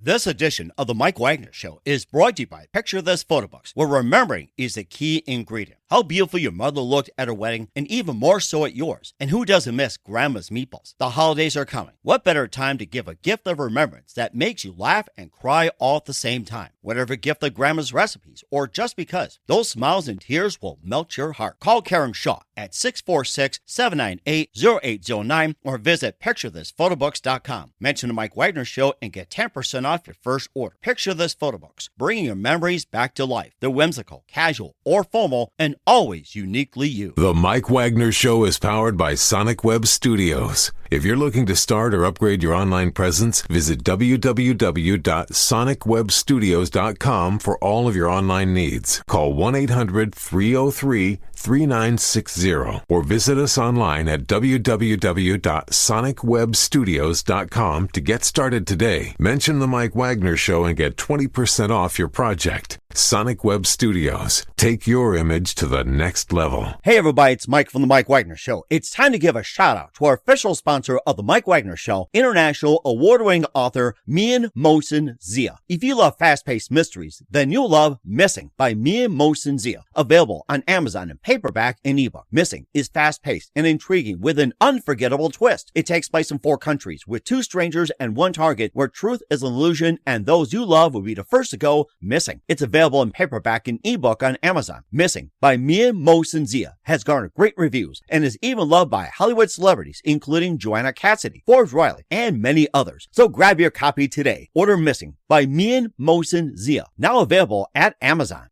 This edition of The Mike Wagner Show is brought to you by Picture This Photo Books, where remembering is the key ingredient. How beautiful your mother looked at her wedding, and even more so at yours. And who doesn't miss Grandma's meatballs? The holidays are coming. What better time to give a gift of remembrance that makes you laugh and cry all at the same time? Whatever gift of Grandma's recipes, or just because, those smiles and tears will melt your heart. Call Karen Shaw at 646-798-0809 or visit picturethisphotobooks.com. Mention The Mike Wagner Show and get 10% off your first order. Picture This Photo Books, bringing your memories back to life. They're whimsical, casual, or formal, and always uniquely you. The Mike Wagner Show is powered by Sonic Web Studios. If you're looking to start or upgrade your online presence, visit www.sonicwebstudios.com for all of your online needs. Call 1-800-303-3960 or visit us online at www.sonicwebstudios.com to get started today. Mention The Mike Wagner Show and get 20% off your project. Sonic Web Studios. Take your image to the next level. Hey everybody, it's Mike from The Mike Wagner Show. It's time to give a shout out to our official sponsor of The Mike Wagner Show, international award-winning author Mian Mohsen Zia. If you love fast-paced mysteries, then you'll love Missing by Mian Mohsen Zia. Available on Amazon in paperback and ebook. Missing is fast-paced and intriguing with an unforgettable twist. It takes place in 4 countries with 2 strangers and 1 target where truth is an illusion and those you love will be the first to go missing. It's available in paperback and ebook on Amazon. Missing by Mian Mohsen Zia has garnered great reviews and is even loved by Hollywood celebrities including Joanna Cassidy, Forbes Riley, and many others. So grab your copy today. Order Missing by Mian Mohsen Zia, now available at Amazon.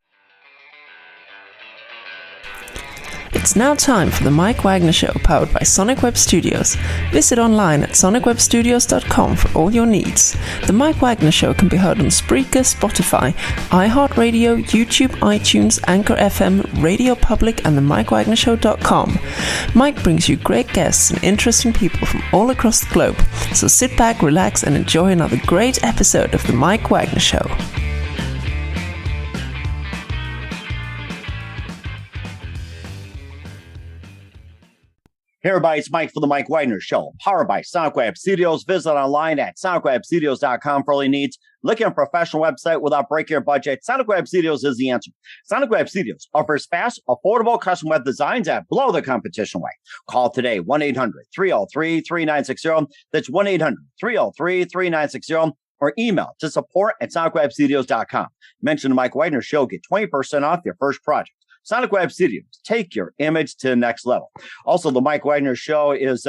It's now time for the Mike Wagner Show, powered by Sonic Web Studios. Visit online at sonicwebstudios.com for all your needs. The Mike Wagner Show can be heard on Spreaker, Spotify, iHeartradio, YouTube, iTunes, Anchor FM, Radio Public, and themikewagnershow.com. Mike brings you great guests and interesting people from all across the globe. So sit back, relax, and enjoy another great episode of the Mike Wagner Show. Hey everybody, it's Mike for The Mike Wagner Show, powered by Sonic Web Studios. Visit online at sonicwebstudios.com for all your needs. Looking at a professional website without breaking your budget? Sonic Web Studios is the answer. Sonic Web Studios offers fast, affordable custom web designs that blow the competition away. Call today, 1-800-303-3960. That's 1-800-303-3960. Or email to support@sonicwebstudios.com. Mention The Mike Wagner Show, get 20% off your first project. Sonic Web Studios, take your image to the next level. Also, The Mike Wagner Show is,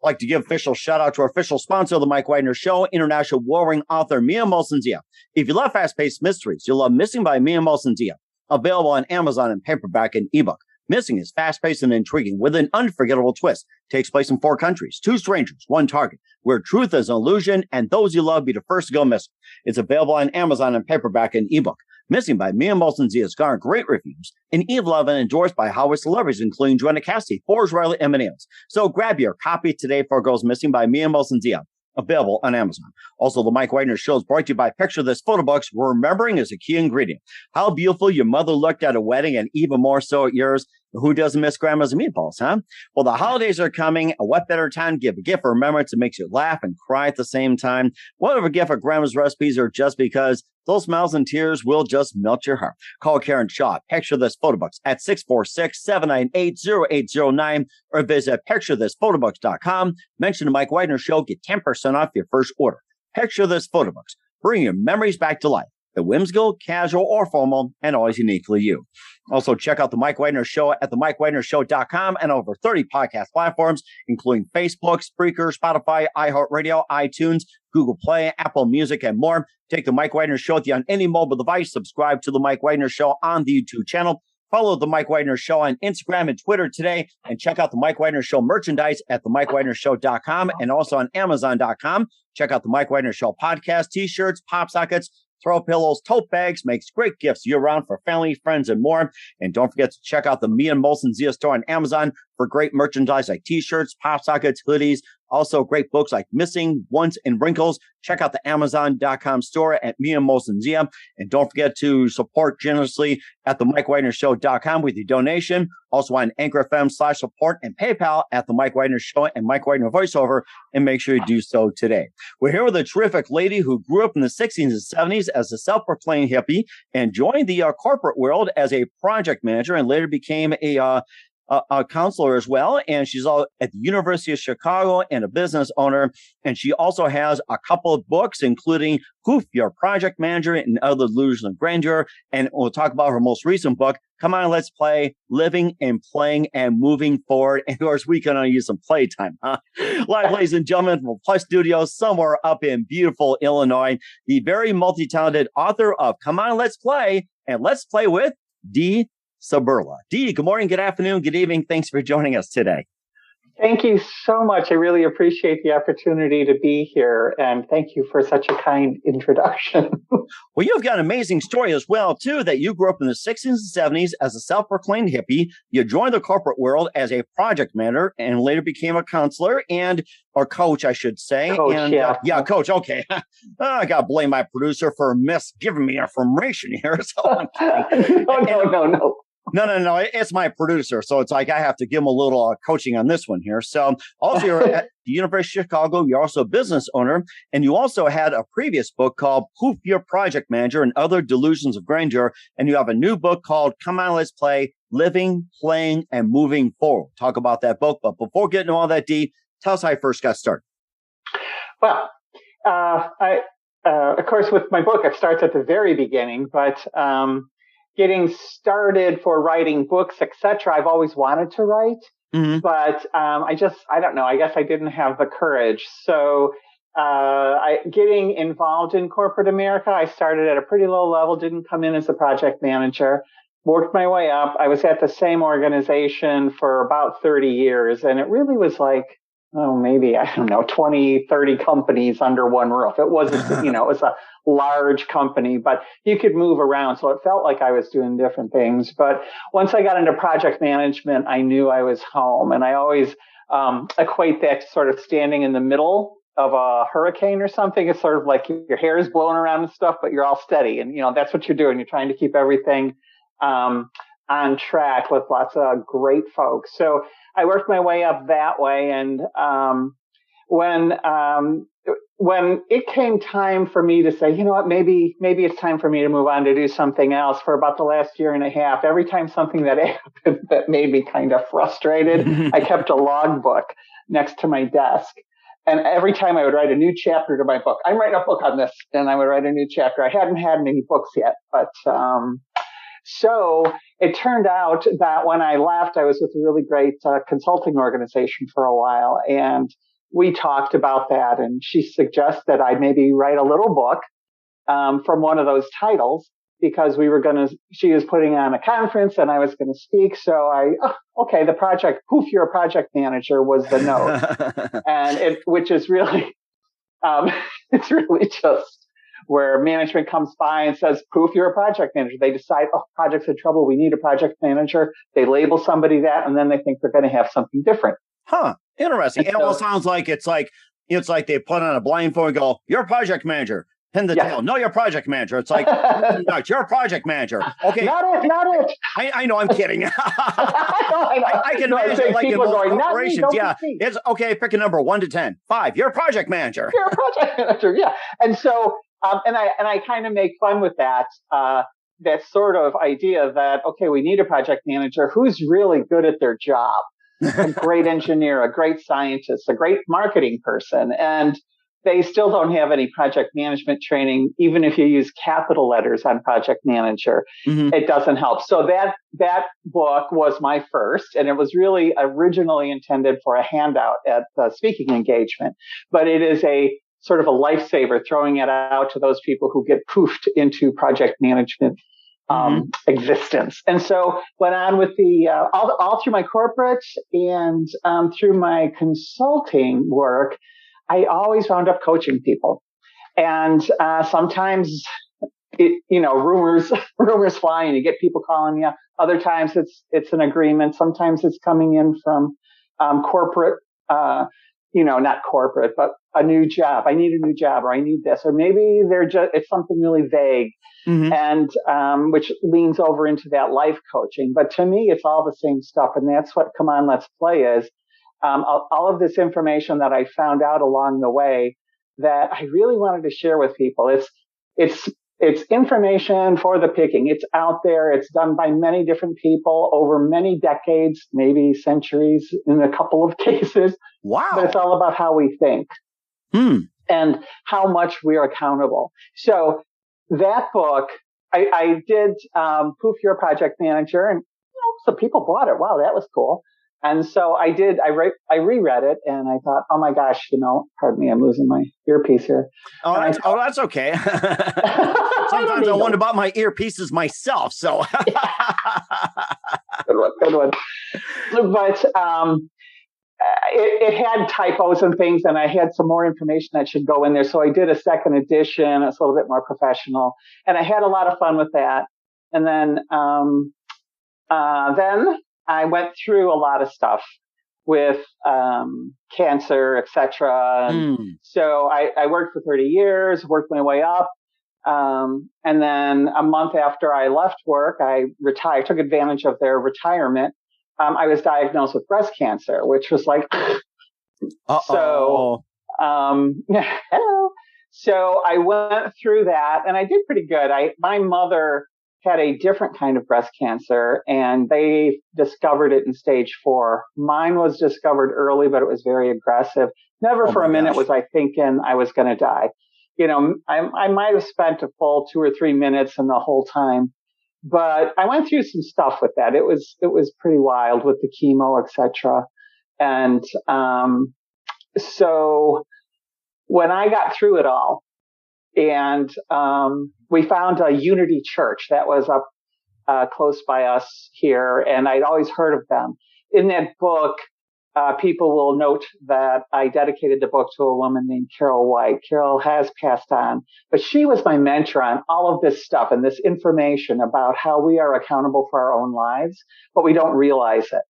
like to give official shout out to our official sponsor of The Mike Wagner Show, international warring author Mian Mohsen Zia. If you love fast-paced mysteries, you'll love Missing by Mian Mohsen Zia. Available on Amazon in paperback and ebook. Missing is fast-paced and intriguing with an unforgettable twist. Takes place in 4 countries, 2 strangers, 1 target, where truth is an illusion and those you love be the first to go missing. It's available on Amazon in paperback and ebook. Missing by Mian Mohsen Zia has garnered great reviews and even loved and endorsed by Hollywood celebrities including Joanna Cassidy, Forbes Riley, and many others. So grab your copy today before it goes missing by Mian Mohsen Zia. Available on Amazon. Also, The Mike Wagner Show is brought to you by Picture This Photo Books, where remembering is a key ingredient. How beautiful your mother looked at a wedding and even more so at yours. Who doesn't miss Grandma's meatballs, huh? Well, the holidays are coming. And what better time to give a gift of remembrance that makes you laugh and cry at the same time? Whatever gift of Grandma's recipes or just because, those smiles and tears will just melt your heart. Call Karen Shaw, Picture This Photo Books at 646-798-0809 or visit picturethisphotobooks.com. Mention The Mike Wagner Show, get 10% off your first order. Picture This Photo Books, bring your memories back to life. The whimsical, casual, or formal, and always uniquely you. Also, check out The Mike Wagner Show at themikewagnershow.com and over 30 podcast platforms, including Facebook, Spreaker, Spotify, iHeartradio, iTunes, Google Play, Apple Music, and more. Take The Mike Wagner Show with you on any mobile device. Subscribe to The Mike Wagner Show on the YouTube channel. Follow The Mike Wagner Show on Instagram and Twitter today. And check out The Mike Wagner Show merchandise at themikewagnershow.com and also on Amazon.com. Check out The Mike Wagner Show podcast, t-shirts, pop sockets, throw pillows, tote bags, makes great gifts year-round for family, friends, and more. And don't forget to check out the Mian Mohsen Zia store on Amazon for great merchandise like t-shirts, pop sockets, hoodies, Also, great books like Missing, Once, and Wrinkles. Check out the Amazon.com store at Mia Mosensia. And don't forget to support generously at themikewagnershow.com with your donation. Also on anchorfm/support and PayPal at The Mike Wagner Show and Mike Wagner Voiceover. And make sure you do so today. We're here with a terrific lady who grew up in the 60s and 70s as a self-proclaimed hippie and joined the corporate world as a project manager and later became a counselor as well. And she's all at the University of Chicago and a business owner. And she also has a couple of books, including Poof, Your Project Manager and Other Illusions of Grandeur. And we'll talk about her most recent book, Come On, Let's Play, Living and Playing and Moving Forward. And of course, we can use some playtime, huh? Live, ladies and gentlemen, from Plus Studios, somewhere up in beautiful Illinois, the very multi-talented author of Come On, Let's Play, and Let's Play with Dee Suberla. Dee, good morning, good afternoon, good evening. Thanks for joining us today. Thank you so much. I really appreciate the opportunity to be here. And thank you for such a kind introduction. Well, you've got an amazing story as well, too, that you grew up in the 60s and 70s as a self-proclaimed hippie. You joined the corporate world as a project manager and later became a counselor or coach, I should say. Coach, yeah, coach. Okay. I got to blame my producer for giving me information here. So I'm kidding. No. No. It's my producer. So it's like I have to give him a little coaching on this one here. So also you're at the University of Chicago. You're also a business owner. And you also had a previous book called Poof, Your Project Manager and Other Delusions of Grandeur. And you have a new book called Come On, Let's Play, Living, Playing, and Moving Forward. Talk about that book. But before getting to all that, Dee, tell us how you first got started. Well, of course, with my book, it starts at the very beginning, but getting started for writing books, etc. I've always wanted to write, but I don't know. I guess I didn't have the courage. So getting involved in corporate America, I started at a pretty low level, didn't come in as a project manager, worked my way up. I was at the same organization for about 30 years, and it really was like, maybe, 20, 30 companies under one roof. It wasn't, it was a large company, but you could move around. So it felt like I was doing different things. But once I got into project management, I knew I was home. And I always equate that to sort of standing in the middle of a hurricane or something. It's sort of like your hair is blowing around and stuff, but you're all steady. And, that's what you're doing. You're trying to keep everything on track with lots of great folks. So I worked my way up that way. And when it came time for me to say, you know what, maybe it's time for me to move on to do something else, for about the last year and a half, every time something that happened that made me kind of frustrated, I kept a logbook next to my desk. And every time I would write a new chapter to my book, I'm writing a book on this, and I would write a new chapter. I hadn't had any books yet, but so it turned out that when I left, I was with a really great consulting organization for a while, and we talked about that, and she suggested I maybe write a little book from one of those titles, because she was putting on a conference and I was going to speak. So the project, Poof, You're a Project Manager was the note. And which is really, it's really just where management comes by and says, Poof, you're a project manager. They decide, project's in trouble. We need a project manager. They label somebody that, and then they think they're going to have something different. Huh. Interesting. It all sounds like it's like they put on a blindfold and go, you're a project manager. Pin the tail. No, you're a project manager. It's like, you're a project manager. Okay. Not it. I know, I'm kidding. I can imagine like in most corporations. Yeah. It's okay. Pick a number 1 to 10. 5. You're a project manager. You're a project manager. Yeah. And so, and I kind of make fun with that sort of idea that, okay, we need a project manager who's really good at their job. A great engineer, a great scientist, a great marketing person. And they still don't have any project management training. Even if you use capital letters on project manager, it doesn't help. So that book was my first, and it was really originally intended for a handout at the speaking engagement. But it is a sort of a lifesaver, throwing it out to those people who get poofed into project management existence. And so went on with the all through my corporate and through my consulting work. I always wound up coaching people, and sometimes rumors fly, and you get people calling you. Other times it's an agreement. Sometimes it's coming in from corporate not corporate, but a new job. I need a new job, or I need this, or maybe it's something really vague. Mm-hmm. And which leans over into that life coaching. But to me, it's all the same stuff. And that's what Come On, Let's Play is. All of this information that I found out along the way that I really wanted to share with people. It's information for the picking. It's out there. It's done by many different people over many decades, maybe centuries in a couple of cases. Wow. But it's all about how we think and how much we're accountable. So that book, I did Poof, You're a Project Manager, and some people bought it. Wow, that was cool. And so I reread it, and I thought, oh my gosh, pardon me, I'm losing my earpiece here. That's okay. Sometimes I wonder about my earpieces myself. So good one. But it had typos and things, and I had some more information that should go in there. So I did a second edition. It's a little bit more professional, and I had a lot of fun with that. And then I went through a lot of stuff with cancer, etc. So I worked for 30 years, worked my way up. And then a month after I left work, I retired, took advantage of their retirement. I was diagnosed with breast cancer, which was like, so I went through that, and I did pretty good. My mother had a different kind of breast cancer, and they discovered it in stage 4. Mine was discovered early, but it was very aggressive. Never for a minute was I thinking I was going to die. I might have spent a full 2 or 3 minutes in the whole time, but I went through some stuff with that. It was pretty wild with the chemo, etc. And so when I got through it all, and we found a Unity church that was up close by us here, and I'd always heard of them. In that book, people will note that I dedicated the book to a woman named Carol White. Carol has passed on, but she was my mentor on all of this stuff and this information about how we are accountable for our own lives, but we don't realize it.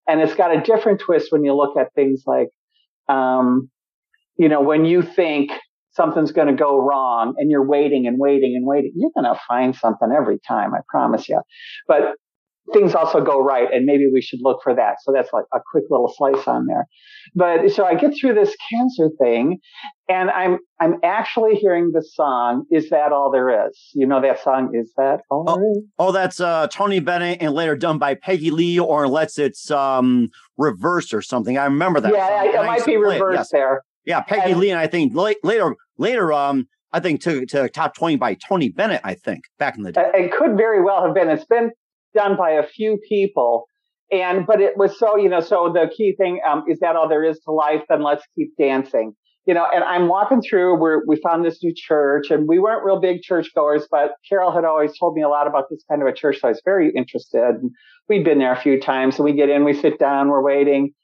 And it's got a different twist when you look at things like, when you think something's going to go wrong and you're waiting and waiting and waiting, you're going to find something every time, I promise you. But things also go right, and maybe we should look for that. So that's like a quick little slice on there. But so I get through this cancer thing, and I'm actually hearing the song, Is That All There Is? You know that song, Is That All There Is? Oh, that's Tony Bennett, and later done by Peggy Lee, or unless it's reversed or something. I remember that. Yeah, it might be reversed there. Yeah, Peggy Lee, and I think later, I think to top 20 by Tony Bennett, I think, back in the day. It could very well have been. It's been done by a few people, but it was so the key thing, is that all there is to life? Then let's keep dancing. And I'm walking through where we found this new church, and we weren't real big churchgoers, but Carol had always told me a lot about this kind of a church, so I was very interested. And we'd been there a few times, so we get in, we sit down, we're waiting.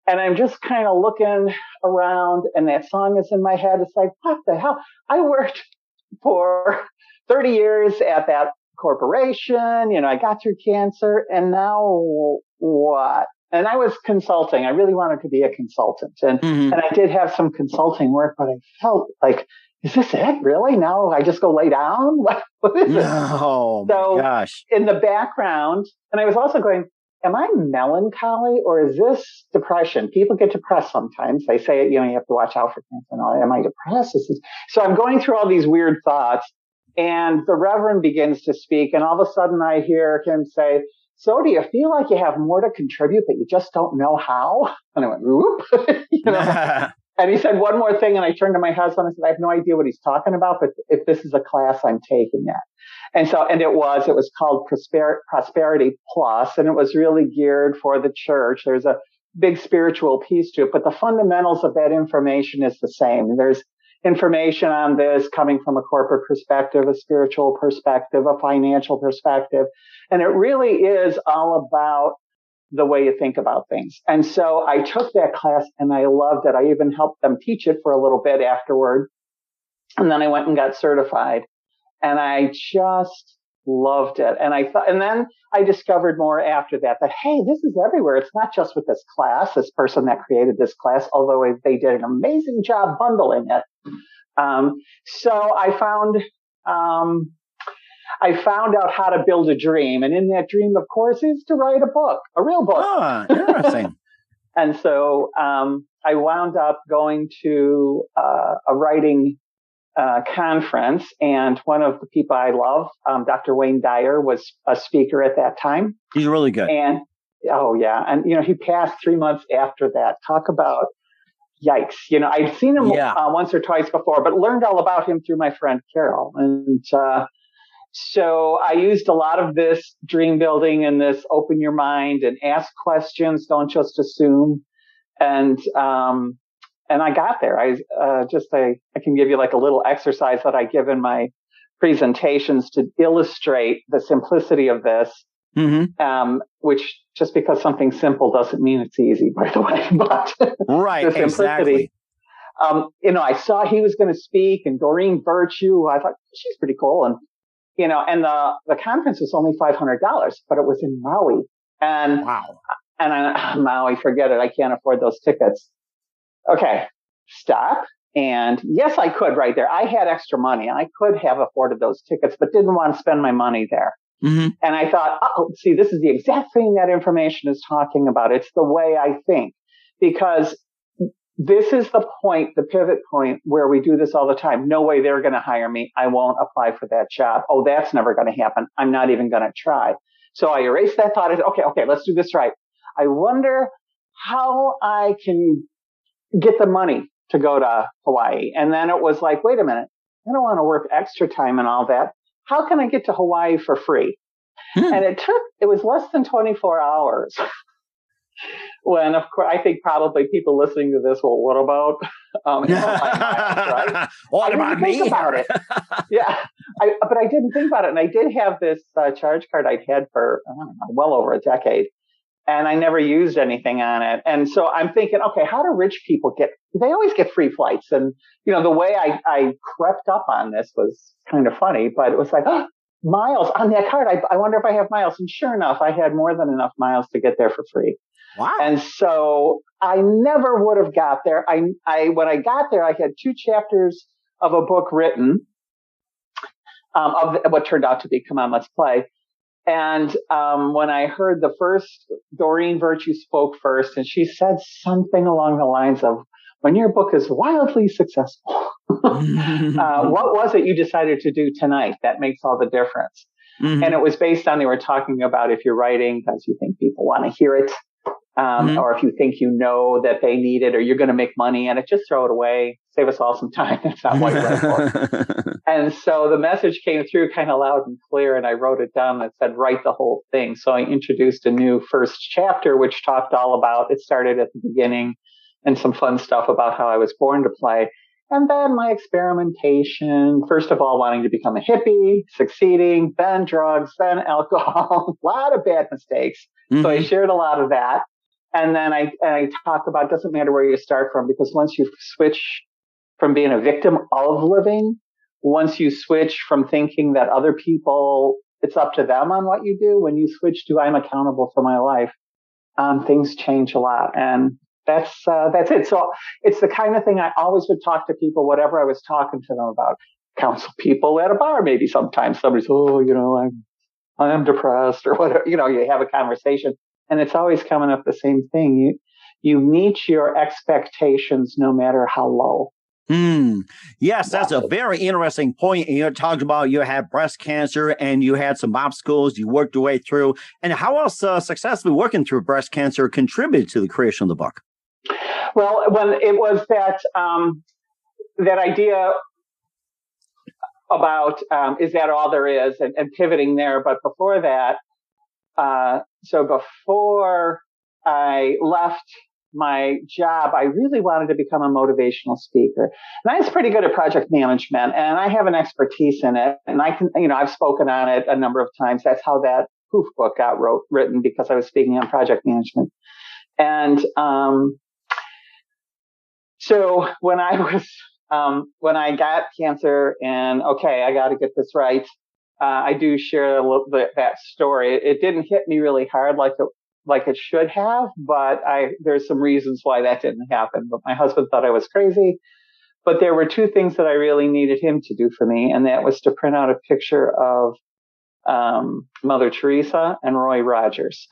And I'm just kind of looking around, and that song is in my head. It's like, what the hell? I worked for 30 years at that corporation. I got through cancer, and now what? And I was consulting. I really wanted to be a consultant. And I did have some consulting work, but I felt like, is this it? Really? Now I just go lay down? What is it? Oh, my gosh. In the background, and I was also going, am I melancholy, or is this depression? People get depressed sometimes. They say, you have to watch out for cancer and all. Am I depressed? So I'm going through all these weird thoughts, and the Reverend begins to speak, and all of a sudden I hear him say, so do you feel like you have more to contribute, but you just don't know how? And I went, whoop. And he said one more thing, and I turned to my husband and said, I have no idea what he's talking about, but if this is a class, I'm taking it. And it was called Prosperity Plus, and it was really geared for the church. There's a big spiritual piece to it, but the fundamentals of that information is the same. There's information on this coming from a corporate perspective, a spiritual perspective, a financial perspective. And it really is all about the way you think about things. And so I took that class, and I loved it. I even helped them teach it for a little bit afterward. And then I went and got certified. And I just loved it. And and then I discovered more after that, hey, this is everywhere. It's not just with this class, this person that created this class, although they did an amazing job bundling it. So I found out how to build a dream. And in that dream, of course, is to write a book, a real book. Oh, interesting. And so I wound up going to a writing conference, and one of the people I love, Dr. Wayne Dyer, was a speaker at that time. He's really good. And he passed 3 months after that. Talk about yikes. I'd seen him once or twice before, but learned all about him through my friend Carol. And so I used a lot of this dream building and this open your mind and ask questions, don't just assume. And I got there. I can give you like a little exercise that I give in my presentations to illustrate the simplicity of this. Mm-hmm. Which just because something's simple doesn't mean it's easy, by the way. But right, the simplicity. Exactly. I saw he was going to speak, and Doreen Virtue. I thought she's pretty cool, and and the conference was only $500, but it was in Maui. And wow. And Maui, forget it. I can't afford those tickets. Okay, stop. And yes, I could right there. I had extra money. I could have afforded those tickets, but didn't want to spend my money there. Mm-hmm. And I thought, see, this is the exact thing that information is talking about. It's the way I think, because this is the point, the pivot point where we do this all the time. No way they're going to hire me. I won't apply for that job. Oh, that's never going to happen. I'm not even going to try. So I erased that thought. I said, okay, let's do this right. I wonder how I can get the money to go to Hawaii. And then it was like, wait a minute, I don't want to work extra time and all that. How can I get to Hawaii for free? And it was less than 24 hours. When, of course, I think probably people listening to this, well, what about, right? What about me? About it. Yeah. But I didn't think about it. And I did have this charge card I'd had for well over a decade. And I never used anything on it. And so I'm thinking, okay, how do rich people they always get free flights. And, the way I crept up on this was kind of funny, but it was like, miles on that card. I wonder if I have miles. And sure enough, I had more than enough miles to get there for free. Wow. And so I never would have got there. When I got there, I had 2 chapters of a book written, of what turned out to be Come On, Let's Play. And when I heard the first, Doreen Virtue spoke first, and she said something along the lines of, when your book is wildly successful, what was it you decided to do tonight that makes all the difference? Mm-hmm. And it was based on, they were talking about if you're writing because you think people want to hear it, or if you think that they need it, or you're going to make money and just throw it away, save us all some time. That's not what you write for. And so the message came through kind of loud and clear, and I wrote it down that said, write the whole thing. So I introduced a new first chapter, which talked all about, it started at the beginning and some fun stuff about how I was born to play. And then my experimentation, first of all, wanting to become a hippie, succeeding, then drugs, then alcohol, a lot of bad mistakes. Mm-hmm. So I shared a lot of that. And then I talk about, it doesn't matter where you start from, because once you switch from being a victim of living, once you switch from thinking that other people, it's up to them on what you do, when you switch to I'm accountable for my life, things change a lot. And that's it. So it's the kind of thing I always would talk to people, whatever I was talking to them about. Counsel people at a bar, maybe sometimes somebody's, I am depressed or whatever, you have a conversation, and it's always coming up the same thing. You meet your expectations no matter how low. Yes, that's a very interesting point. You talked about you had breast cancer and you had some obstacles you worked your way through. And how else successfully working through breast cancer contributed to the creation of the book? Well, when it was that idea about is that all there is, and pivoting there. But before that, so before I left my job, I really wanted to become a motivational speaker. And I was pretty good at project management, and I have an expertise in it. And I can, I've spoken on it a number of times. That's how that Poof book got written, because I was speaking on project management. And so when I got cancer and, okay, I got to get this right, I do share a little bit that story. It didn't hit me really hard like it should have, but there's some reasons why that didn't happen. But my husband thought I was crazy. But there were two things that I really needed him to do for me, and that was to print out a picture of Mother Teresa and Roy Rogers.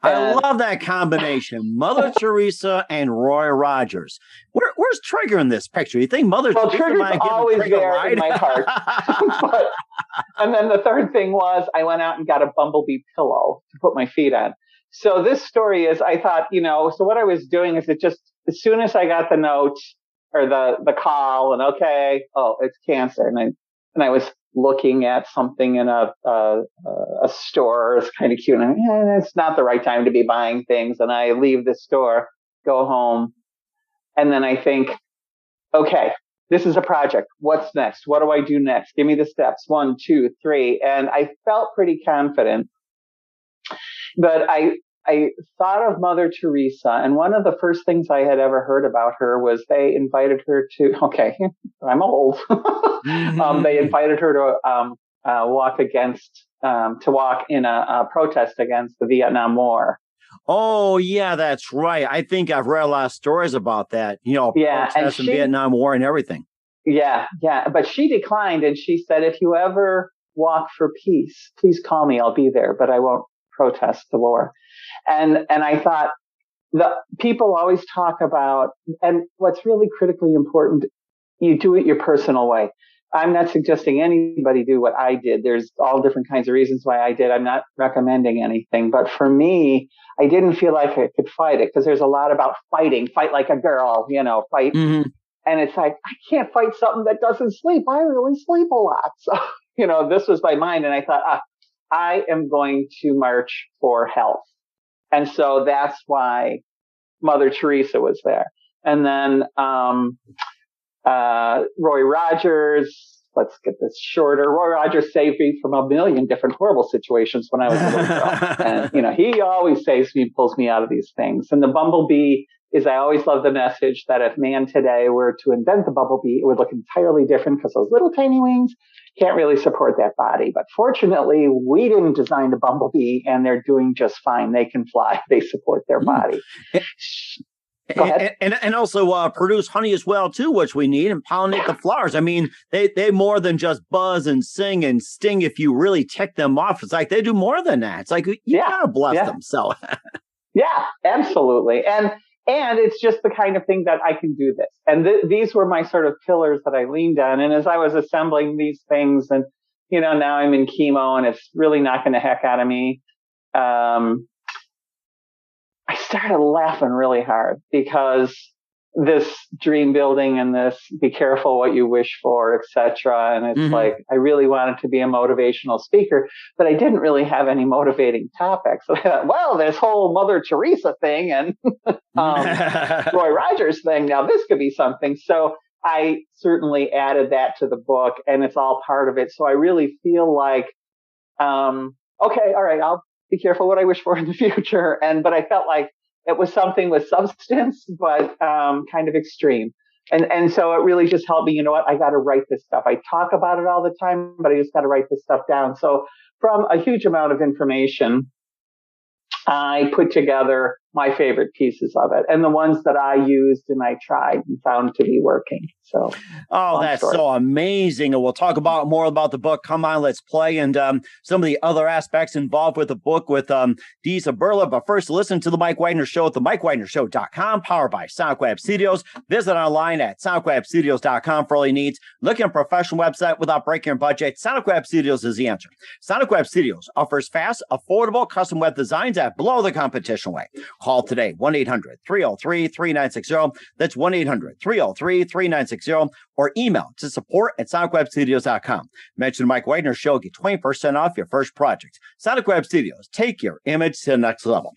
I love that combination, Mother Teresa and Roy Rogers. Where's Trigger in this picture? You think Mother Teresa Trigger's might give always Trigger there a ride? in my heart. And then the third thing was I went out and got a bumblebee pillow to put my feet on. So this story is, I thought, so what I was doing is it just, as soon as I got the note or the call and it's cancer. And I was looking at something in a store. It's kind of cute. And it's not the right time to be buying things. And I leave the store, go home. And then I think, okay, this is a project. What's next? What do I do next? Give me the steps. 1, 2, 3. And I felt pretty confident. But I thought of Mother Teresa, and one of the first things I had ever heard about her was they invited her to, I'm old. They invited her to walk in a protest against the Vietnam War. Oh, yeah, that's right. I think I've read a lot of stories about that, protests in Vietnam War and everything. Yeah. But she declined, and she said, if you ever walk for peace, please call me. I'll be there, but I won't protest the war. And I thought, the people always talk about, and what's really critically important, you do it your personal way. I'm not suggesting anybody do what I did. There's all different kinds of reasons why I did. I'm not recommending anything. But for me, I didn't feel like I could fight it because there's a lot about fighting. Fight like a girl, fight. Mm-hmm. And it's like, I can't fight something that doesn't sleep. I really sleep a lot. So, this was my mind. And I thought, I am going to march for health. And so that's why Mother Teresa was there. And then Roy Rogers, let's get this shorter. Roy Rogers saved me from a million different horrible situations when I was a little girl. And, he always saves me, pulls me out of these things. And the bumblebee is, I always love the message that if man today were to invent the bumblebee, it would look entirely different because those little tiny wings can't really support that body. But fortunately, we didn't design the bumblebee, and they're doing just fine. They can fly. They support their body. And also produce honey as well, too, which we need, and pollinate the flowers. I mean, they more than just buzz and sing and sting if you really tick them off. It's like they do more than that. It's like you gotta bless them. So yeah, absolutely. And it's just the kind of thing that I can do this. And these were my sort of pillars that I leaned on. And as I was assembling these things, and, now I'm in chemo and it's really knocking the heck out of me. I started laughing really hard because this dream building and this be careful what you wish for, etc. And it's like, I really wanted to be a motivational speaker, but I didn't really have any motivating topics. So I thought, well, this whole Mother Teresa thing and Roy Rogers thing, now this could be something. So I certainly added that to the book, and it's all part of it. So I really feel like, okay, all right, I'll be careful what I wish for in the future. But I felt like it was something with substance, but kind of extreme. And so it really just helped me, I got to write this stuff. I talk about it all the time, but I just got to write this stuff down. So from a huge amount of information, I put together my favorite pieces of it and the ones that I used and I tried and found to be working. So, that's so amazing. And we'll talk about more about the book, Come On, Let's Play, and some of the other aspects involved with the book with Dee Suberla. But first, listen to The Mike Wagner Show at themikewagnershow.com, powered by SonicWeb Studios. Visit online at sonicwebstudios.com for all your needs. Look at a professional website without breaking your budget. SonicWeb Studios is the answer. SonicWeb Studios offers fast, affordable custom web designs at below the competition rate. Call today, 1-800-303-3960. That's 1-800-303-3960. Or email to support@sonicwebstudios.com. Mention the Mike Wagner Show. Get 20% off your first project. Sonic Web Studios. Take your image to the next level.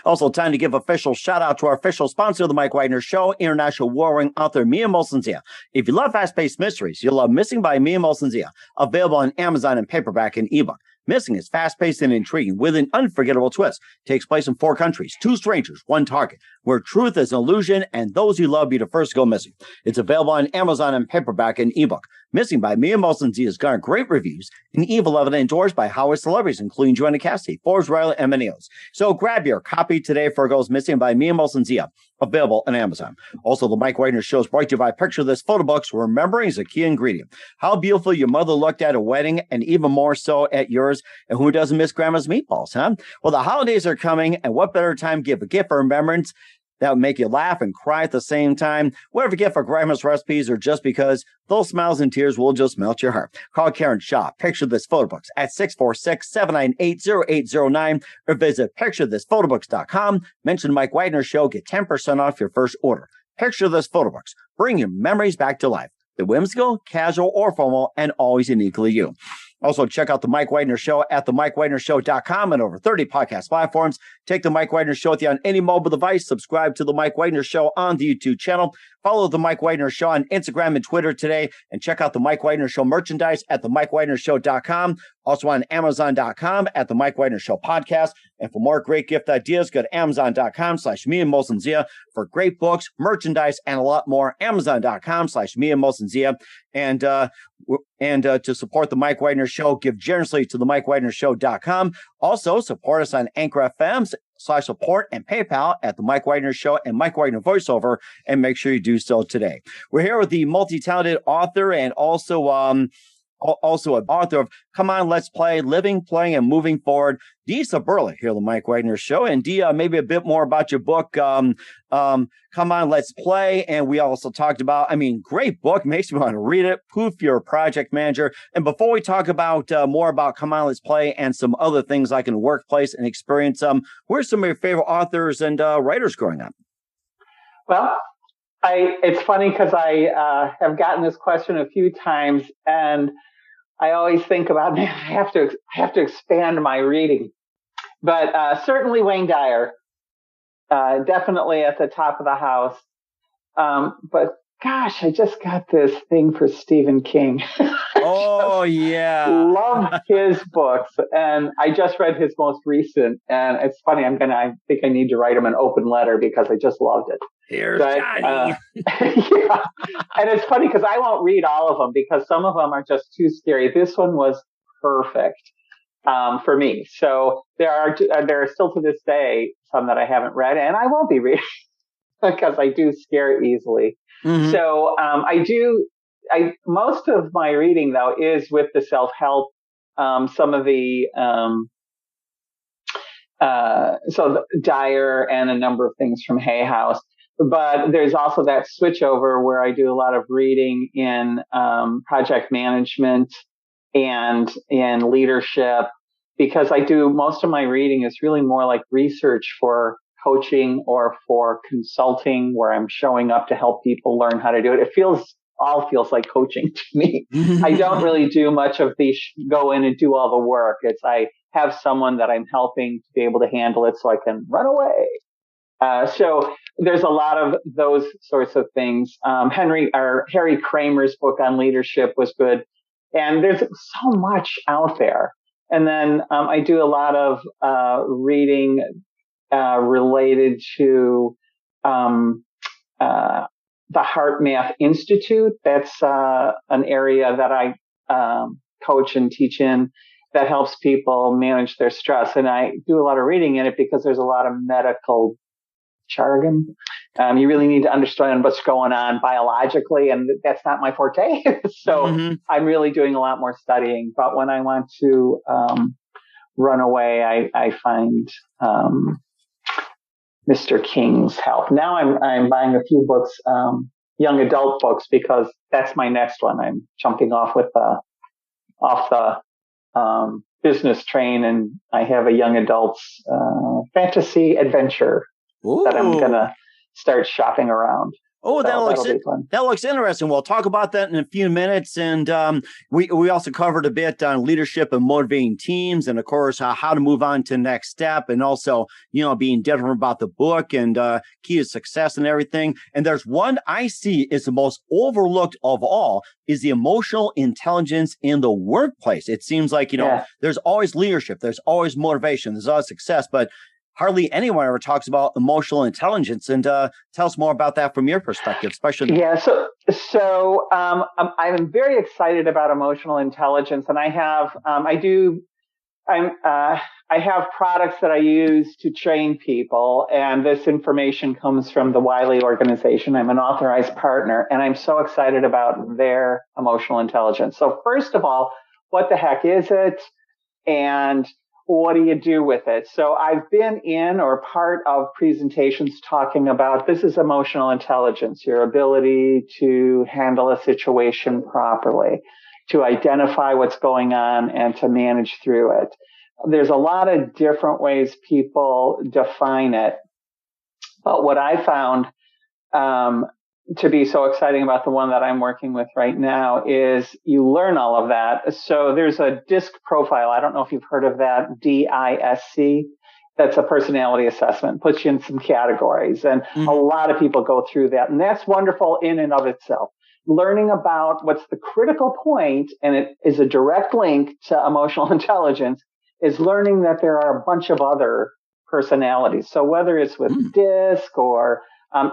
Also, time to give official shout out to our official sponsor of the Mike Wagner Show, international warring author Mia Molson-Zia. If you love fast-paced mysteries, you'll love Missing by Mia Molson-Zia, available on Amazon in paperback and ebook. Missing is fast-paced and intriguing with an unforgettable twist. Takes place in 4 countries, 2 strangers, 1 target, where truth is an illusion and those you love be the first to go missing. It's available on Amazon in paperback and ebook. Missing by Mia Molson-Z has garnered great reviews and evil evidence endorsed by Hollywood celebrities, including Joanna Cassidy, Forbes Riley, and many others. So grab your copy today for Goes Missing by Mia Molson-Z, available on Amazon. Also, the Mike Wagner Show is brought to you by Picture This photo books, where remembering is a key ingredient. How beautiful your mother looked at a wedding, and even more so at yours. And who doesn't miss Grandma's meatballs, huh? Well, the holidays are coming, and what better time to give a gift for remembrance that would make you laugh and cry at the same time? Whatever gift for Grandma's recipes, or just because those smiles and tears will just melt your heart. Call Karen Shaw, Picture This Photo Books at 646-798-0809, or visit picturethisphotoBooks.com. Mention Mike Wagner Show, get 10% off your first order. Picture This Photo Books. Bring your memories back to life. The whimsical, casual, or formal, and always uniquely you. Also, check out The Mike Wagner Show at themikewagnershow.com and over 30 podcast platforms. Take The Mike Wagner Show with you on any mobile device. Subscribe to The Mike Wagner Show on the YouTube channel. Follow The Mike Wagner Show on Instagram and Twitter today. And check out The Mike Wagner Show merchandise at themikewagnershow.com. Also on Amazon.com at The Mike Wagner Show podcast. And for more great gift ideas, go to Amazon.com/Mia Molson-Zia for great books, merchandise, and a lot more. Amazon.com/Mia Molson-Zia. And to support The Mike Wagner Show, give generously to themikewagnershow.com. Also, support us on Anchor FM/support and PayPal at The Mike Wagner Show and Mike Wagner Voiceover, and make sure you do so today. We're here with the multi-talented author and also an author of Come On, Let's Play, Living, Playing, and Moving Forward, Dee Suberla, here on The Mike Wagner Show. And Dee, maybe a bit more about your book, Come On, Let's Play. And we also talked about, great book, makes me want to read it, Poof, You're a Project Manager. And before we talk about more about Come On, Let's Play and some other things like in the workplace and experience, who are some of your favorite authors and writers growing up? Well, it's funny because I have gotten this question a few times, and I always think about, man, I have to expand my reading. But certainly Wayne Dyer, definitely at the top of the house. But gosh, I just got this thing for Stephen King. Oh, yeah. Love his books. And I just read his most recent. And it's funny, I think I need to write him an open letter because I just loved it. Here's Johnny. Yeah. And it's funny because I won't read all of them because some of them are just too scary. This one was perfect for me. So there are still to this day some that I haven't read, and I won't be reading because I do scare easily. Mm-hmm. So most of my reading though is with the self-help. Some of the Dyer and a number of things from Hay House. But there's also that switchover where I do a lot of reading in project management and in leadership, because I do most of my reading is really more like research for coaching or for consulting, where I'm showing up to help people learn how to do it. It all feels like coaching to me. I don't really do much of the go in and do all the work. It's I have someone that I'm helping to be able to handle it so I can run away. So there's a lot of those sorts of things. Harry Kramer's book on leadership was good. And there's so much out there. And then I do a lot of reading related to the Heart Math Institute. That's an area that I coach and teach in that helps people manage their stress. And I do a lot of reading in it because there's a lot of medical jargon. You really need to understand what's going on biologically, and that's not my forte. So I'm really doing a lot more studying. But when I want to run away, I find Mr. King's help. Now I'm buying a few books, young adult books, because that's my next one. I'm jumping off the business train, and I have a young adults fantasy adventure that I'm gonna start shopping around. Oh, so that'll be fun. That looks interesting. We'll talk about that in a few minutes. And we also covered a bit on leadership and motivating teams, and of course how to move on to the next step, and also being different about the book and key to success and everything. And there's one I see is the most overlooked of all is the emotional intelligence in the workplace. It seems like there's always leadership, there's always motivation, there's always success, but hardly anyone ever talks about emotional intelligence. And tell us more about that from your perspective, especially. Yeah. So I'm very excited about emotional intelligence, and I have products that I use to train people, and this information comes from the Wiley organization. I'm an authorized partner, and I'm so excited about their emotional intelligence. So first of all, what the heck is it? And what do you do with it? So I've been in or part of presentations talking about this is emotional intelligence, your ability to handle a situation properly, to identify what's going on and to manage through it. There's a lot of different ways people define it. But what I found to be so exciting about the one that I'm working with right now is you learn all of that. So there's a DISC profile. I don't know if you've heard of that, DISC. That's a personality assessment, puts you in some categories. And a lot of people go through that. And that's wonderful in and of itself. Learning about what's the critical point, and it is a direct link to emotional intelligence, is learning that there are a bunch of other personalities. So whether it's with DISC or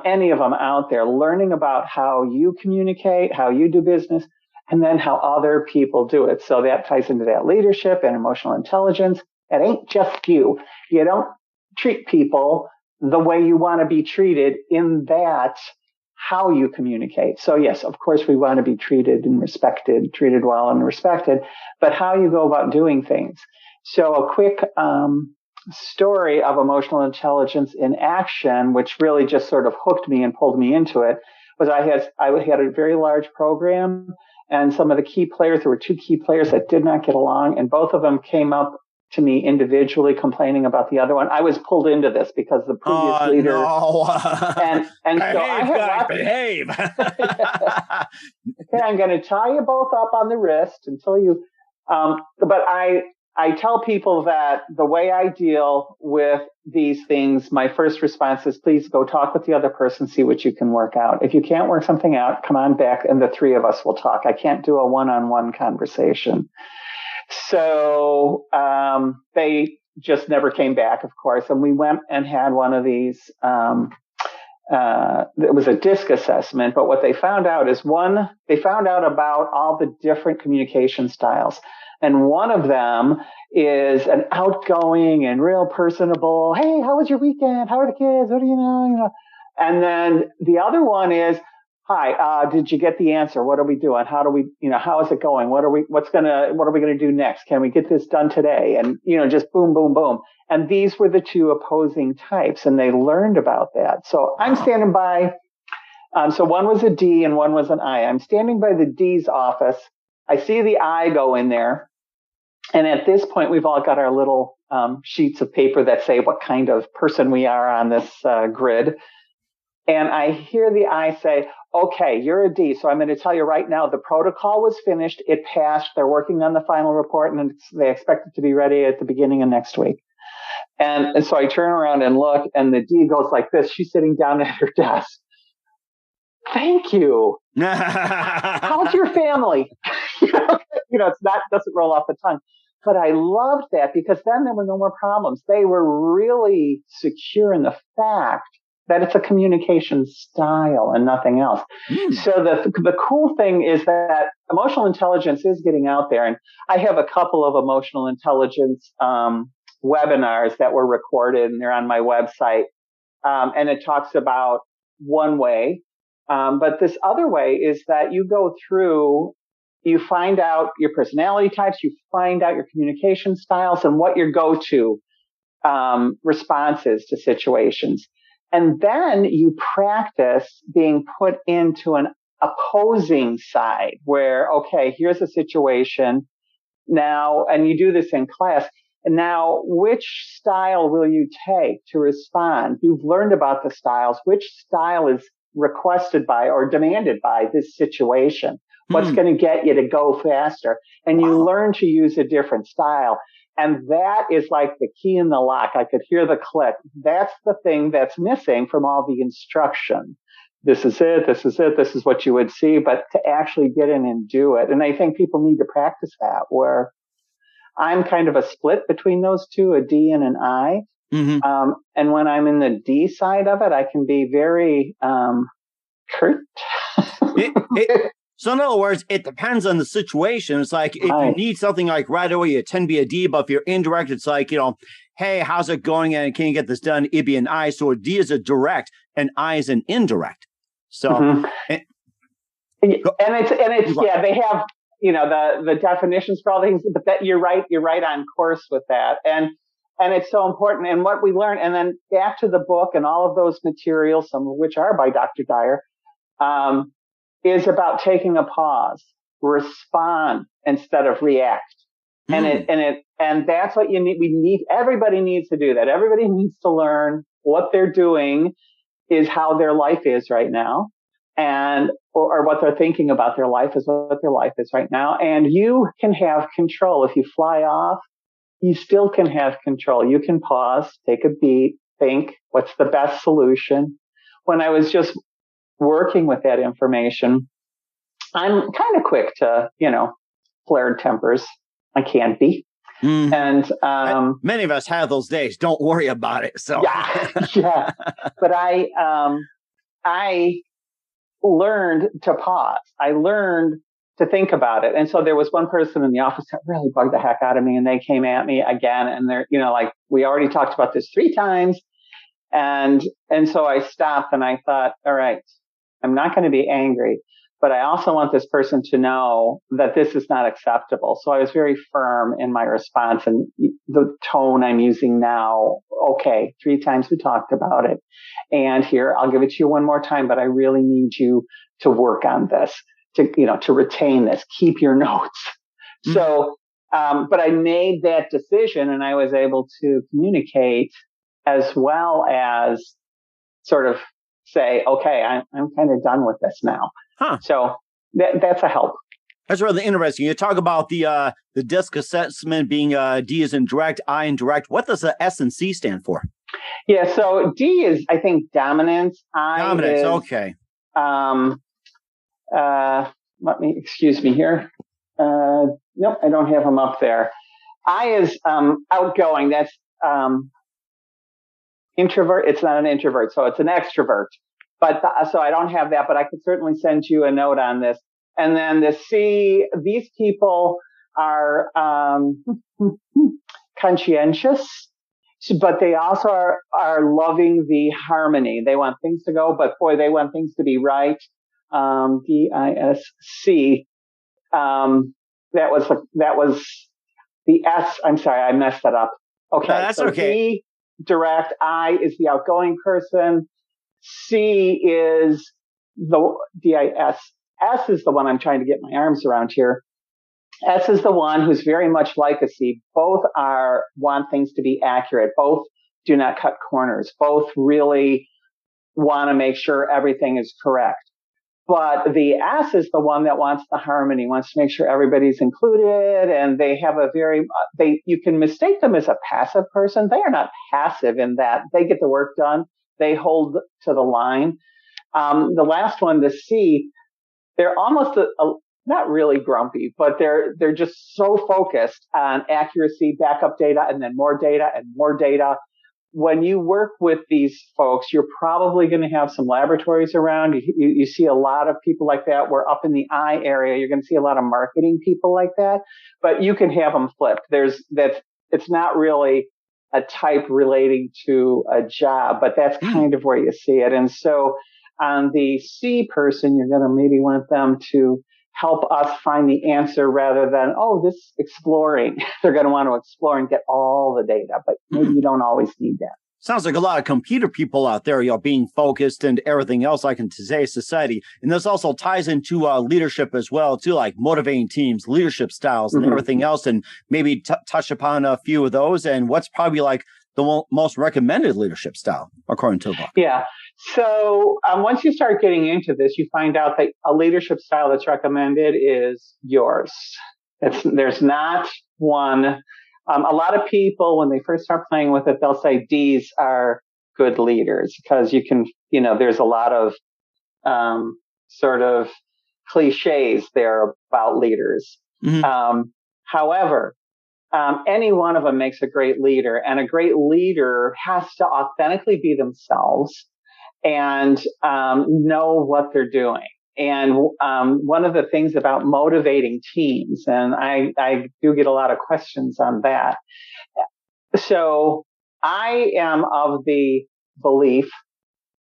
any of them out there, learning about how you communicate, how you do business, and then how other people do it. So that ties into that leadership and emotional intelligence. It ain't just you. You don't treat people the way you want to be treated in that how you communicate. So yes, of course, we want to be treated well and respected, but how you go about doing things. So a quick story of emotional intelligence in action, which really just sort of hooked me and pulled me into it, was I had a very large program, and some of the key players, there were two key players that did not get along, and both of them came up to me individually complaining about the other one. I was pulled into this because the previous leader. No. and behave, so I had behave. Okay, I'm going to tie you both up on the wrist until you. But I tell people that the way I deal with these things, my first response is, please go talk with the other person, see what you can work out. If you can't work something out, come on back and the three of us will talk. I can't do a one-on-one conversation. So they just never came back, of course. And we went and had one of these. It was a DISC assessment. But what they found out is they found out about all the different communication styles. And one of them is an outgoing and real personable. Hey, how was your weekend? How are the kids? What do you know? And then the other one is, hi, did you get the answer? What are we doing? How do we, how is it going? What are we going to do next? Can we get this done today? And, just boom, boom, boom. And these were the two opposing types, and they learned about that. So I'm standing by. So one was a D and one was an I. I'm standing by the D's office. I see the I go in there. And at this point, we've all got our little sheets of paper that say what kind of person we are on this grid. And I hear the I say, okay, you're a D. So I'm going to tell you right now, the protocol was finished. It passed. They're working on the final report, and they expect it to be ready at the beginning of next week. And so I turn around and look, and the D goes like this. She's sitting down at her desk. Thank you. How's your family? It's not, doesn't roll off the tongue. But I loved that because then there were no more problems. They were really secure in the fact that it's a communication style and nothing else. So the cool thing is that emotional intelligence is getting out there. And I have a couple of emotional intelligence webinars that were recorded, and they're on my website. And it talks about one way. But this other way is that you go through, you find out your personality types, you find out your communication styles and what your go-to responses to situations. And then you practice being put into an opposing side where, okay, here's a situation now, and you do this in class. And now, which style will you take to respond? You've learned about the styles. Which style is requested by or demanded by this situation? What's going to get you to go faster? And you learn to use a different style. And that is like the key in the lock. I could hear the click. That's the thing that's missing from all the instruction. This is it. This is it. This is what you would see. But to actually get in and do it. And I think people need to practice that, where I'm kind of a split between those two, a D and an I. Mm-hmm. And when I'm in the D side of it, I can be very curt. So in other words, it depends on the situation. It's like if you need something like right away, you tend to be a D, but if you're indirect, it's like, hey, how's it going? And can you get this done? It'd be an I. So a D is a direct and I is an indirect. So, and it's yeah, they have, the definitions for all things, but that you're right on course with that. And it's so important. And what we learn, and then back to the book and all of those materials, some of which are by Dr. Dyer, is about taking a pause, respond instead of react. And that's what you need. Everybody needs to do that. Everybody needs to learn what they're doing is how their life is right now, or what they're thinking about their life is what their life is right now. And you can have control. If you fly off, you still can have control. You can pause, take a beat, think, what's the best solution? When I was just working with that information, I'm kind of quick to, flared tempers. I can be. Mm. And many of us have those days. Don't worry about it. So yeah. But I learned to pause. I learned to think about it. And so there was one person in the office that really bugged the heck out of me, and they came at me again. And they're, like, we already talked about this 3 times. And so I stopped and I thought, all right, I'm not going to be angry, but I also want this person to know that this is not acceptable. So I was very firm in my response, and the tone I'm using now. Okay, 3 times we talked about it. And here, I'll give it to you one more time, but I really need you to work on this, to retain this, keep your notes. Mm-hmm. So, but I made that decision, and I was able to communicate as well as sort of say, okay, I'm kind of done with this now. Huh. So that's a help. That's really interesting. You talk about the DISC assessment being D is in direct, I in direct. What does the S and C stand for? Yeah, so D is, I think, dominance. Dominance, okay. Excuse me here. Nope, I don't have them up there. I is outgoing. That's introvert. It's not an introvert, so it's an extrovert. But so I don't have that, but I could certainly send you a note on this. And then the C, these people are conscientious, but they also are loving the harmony. They want things to go, but boy, they want things to be right. DISC. That was the S. I'm sorry, I messed that up. Okay, no, that's so okay. D, direct. I is the outgoing person. C is the DIS. S is the one I'm trying to get my arms around here. S is the one who's very much like a C. Both want things to be accurate. Both do not cut corners. Both really want to make sure everything is correct. But the S is the one that wants the harmony, wants to make sure everybody's included, and they have you can mistake them as a passive person. They are not passive in that they get the work done. They hold to the line. The last one, the C, they're almost not really grumpy, but they're just so focused on accuracy, backup data, and then more data and more data. When you work with these folks, you're probably going to have some laboratories around. You see a lot of people like that. We're up in the I area. You're going to see a lot of marketing people like that, but you can have them flipped. It's not really a type relating to a job, but that's kind of where you see it. And so on the C person, you're going to maybe want them to help us find the answer rather than, this exploring. They're going to want to explore and get all the data, but maybe you don't always need that. Sounds like a lot of computer people out there, being focused and everything else like in today's society. And this also ties into leadership as well, too, like motivating teams, leadership styles, and everything else. And maybe touch upon a few of those and what's probably like the most recommended leadership style, according to the book. Yeah. So once you start getting into this, you find out that a leadership style that's recommended is yours. There's not one. A lot of people, when they first start playing with it, they'll say D's are good leaders because you can, there's a lot of sort of cliches there about leaders. Mm-hmm. However, any one of them makes a great leader, and a great leader has to authentically be themselves and know what they're doing. And one of the things about motivating teams, and I do get a lot of questions on that. So I am of the belief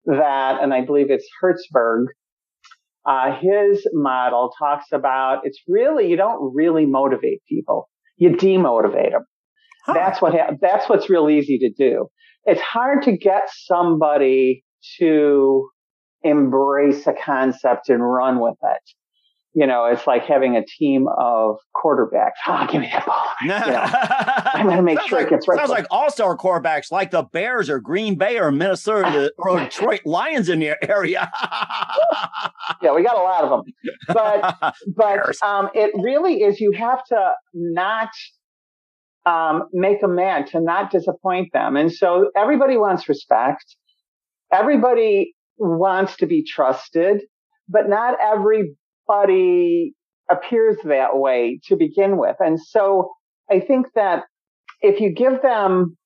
that, and I believe it's Hertzberg, his model talks about it's really, you don't really motivate people. You demotivate them. Huh. That's what's real easy to do. It's hard to get somebody to embrace a concept and run with it. It's like having a team of quarterbacks. Give me that ball. I'm going to make sure it gets right. Sounds like all-star quarterbacks like the Bears or Green Bay or Minnesota or Detroit Lions in your area. Yeah, we got a lot of them. But it really is, you have to not make them mad, to not disappoint them. And so everybody wants respect. Everybody wants to be trusted, but not everybody appears that way to begin with. And so I think that if you give them,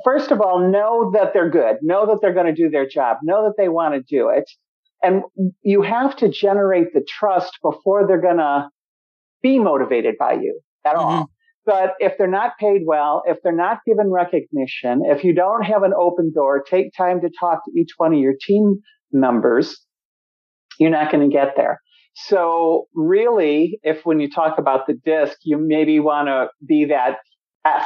first of all, know that they're good, know that they're going to do their job, know that they want to do it. And you have to generate the trust before they're going to be motivated by you at all. But if they're not paid well, if they're not given recognition, if you don't have an open door, take time to talk to each one of your team members, you're not going to get there. So really, if when you talk about the disc, you maybe want to be that S,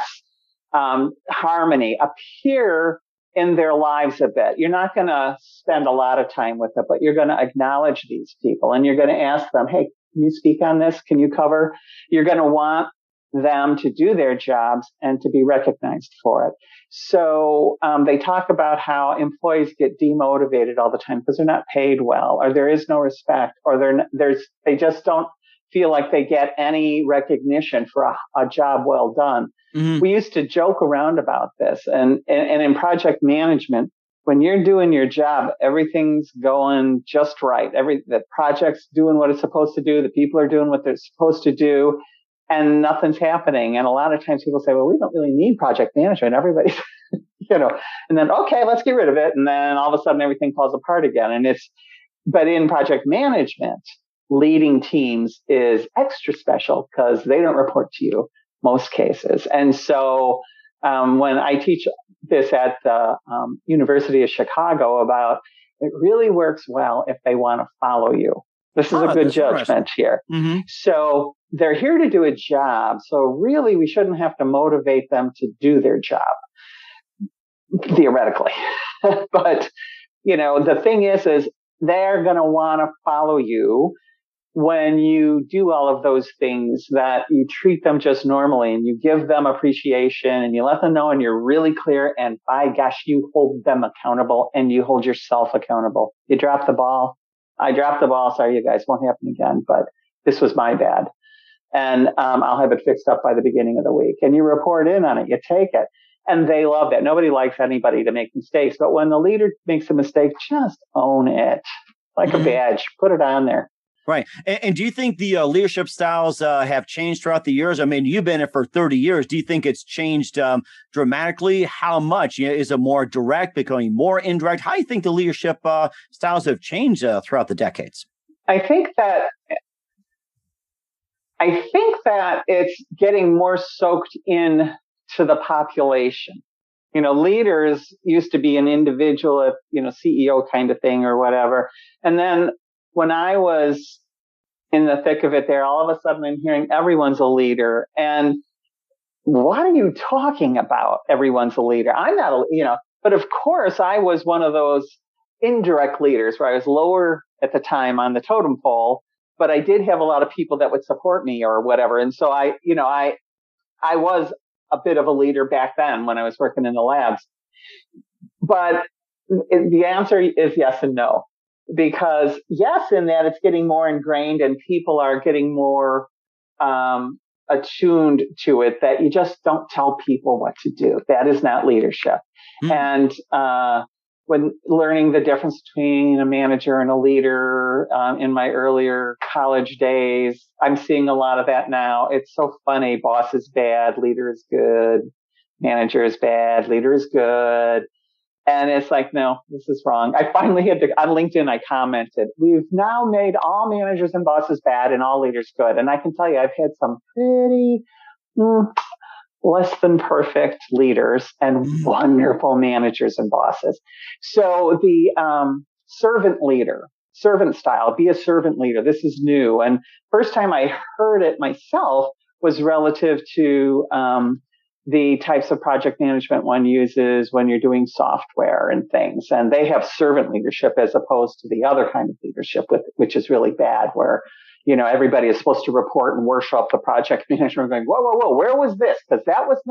harmony, appear in their lives a bit. You're not going to spend a lot of time with it, but you're going to acknowledge these people and you're going to ask them, hey, can you speak on this? Can you cover? You're going to want them to do their jobs and to be recognized for it. So they talk about how employees get demotivated all the time because they're not paid well, or there is no respect, or they just don't feel like they get any recognition for a job well done. Mm-hmm. We used to joke around about this, and in project management, when you're doing your job, everything's going just right. The project's doing what it's supposed to do. The people are doing what they're supposed to do. And nothing's happening. And a lot of times people say, well, we don't really need project management. Everybody's, and then, okay, let's get rid of it. And then all of a sudden everything falls apart again. But in project management, leading teams is extra special because they don't report to you most cases. And so, when I teach this at the University of Chicago about it really works well if they want to follow you. This is a good judgment here. Mm-hmm. So they're here to do a job. So really, we shouldn't have to motivate them to do their job, theoretically. But, the thing is they're going to want to follow you when you do all of those things, that you treat them just normally and you give them appreciation and you let them know and you're really clear. And by gosh, you hold them accountable and you hold yourself accountable. You drop the ball. I dropped the ball. Sorry, you guys, won't happen again, but this was my bad. And I'll have it fixed up by the beginning of the week. And you report in on it. You take it. And they love that. Nobody likes anybody to make mistakes. But when the leader makes a mistake, just own it. Like a badge. Put it on there. Right. And do you think the leadership styles have changed throughout the years? I mean, you've been in it for 30 years. Do you think it's changed dramatically? How much? Is it more direct, becoming more indirect? How do you think the leadership styles have changed throughout the decades? I think that it's getting more soaked in to the population. Leaders used to be an individual, CEO kind of thing or whatever. And then when I was in the thick of it there, all of a sudden I'm hearing everyone's a leader. And what are you talking about? Everyone's a leader. I'm not but of course I was one of those indirect leaders where I was lower at the time on the totem pole, but I did have a lot of people that would support me or whatever. And so I was a bit of a leader back then when I was working in the labs. But the answer is yes and no. Because yes, in that it's getting more ingrained and people are getting more attuned to it, that you just don't tell people what to do. That is not leadership. And when learning the difference between a manager and a leader in my earlier college days, I'm seeing a lot of that now. It's so funny. Boss is bad, leader is good. Manager is bad, leader is good. And it's like, no, this is wrong. I finally had to, on LinkedIn, I commented, we've now made all managers and bosses bad and all leaders good. And I can tell you, I've had some pretty less than perfect leaders and wonderful managers and bosses. So the servant style, be a servant leader. This is new. And first time I heard it myself was relative to the types of project management one uses when you're doing software and things. And they have servant leadership as opposed to the other kind of leadership, which is really bad, where, everybody is supposed to report and worship the project manager and going, whoa, where was this? Because that was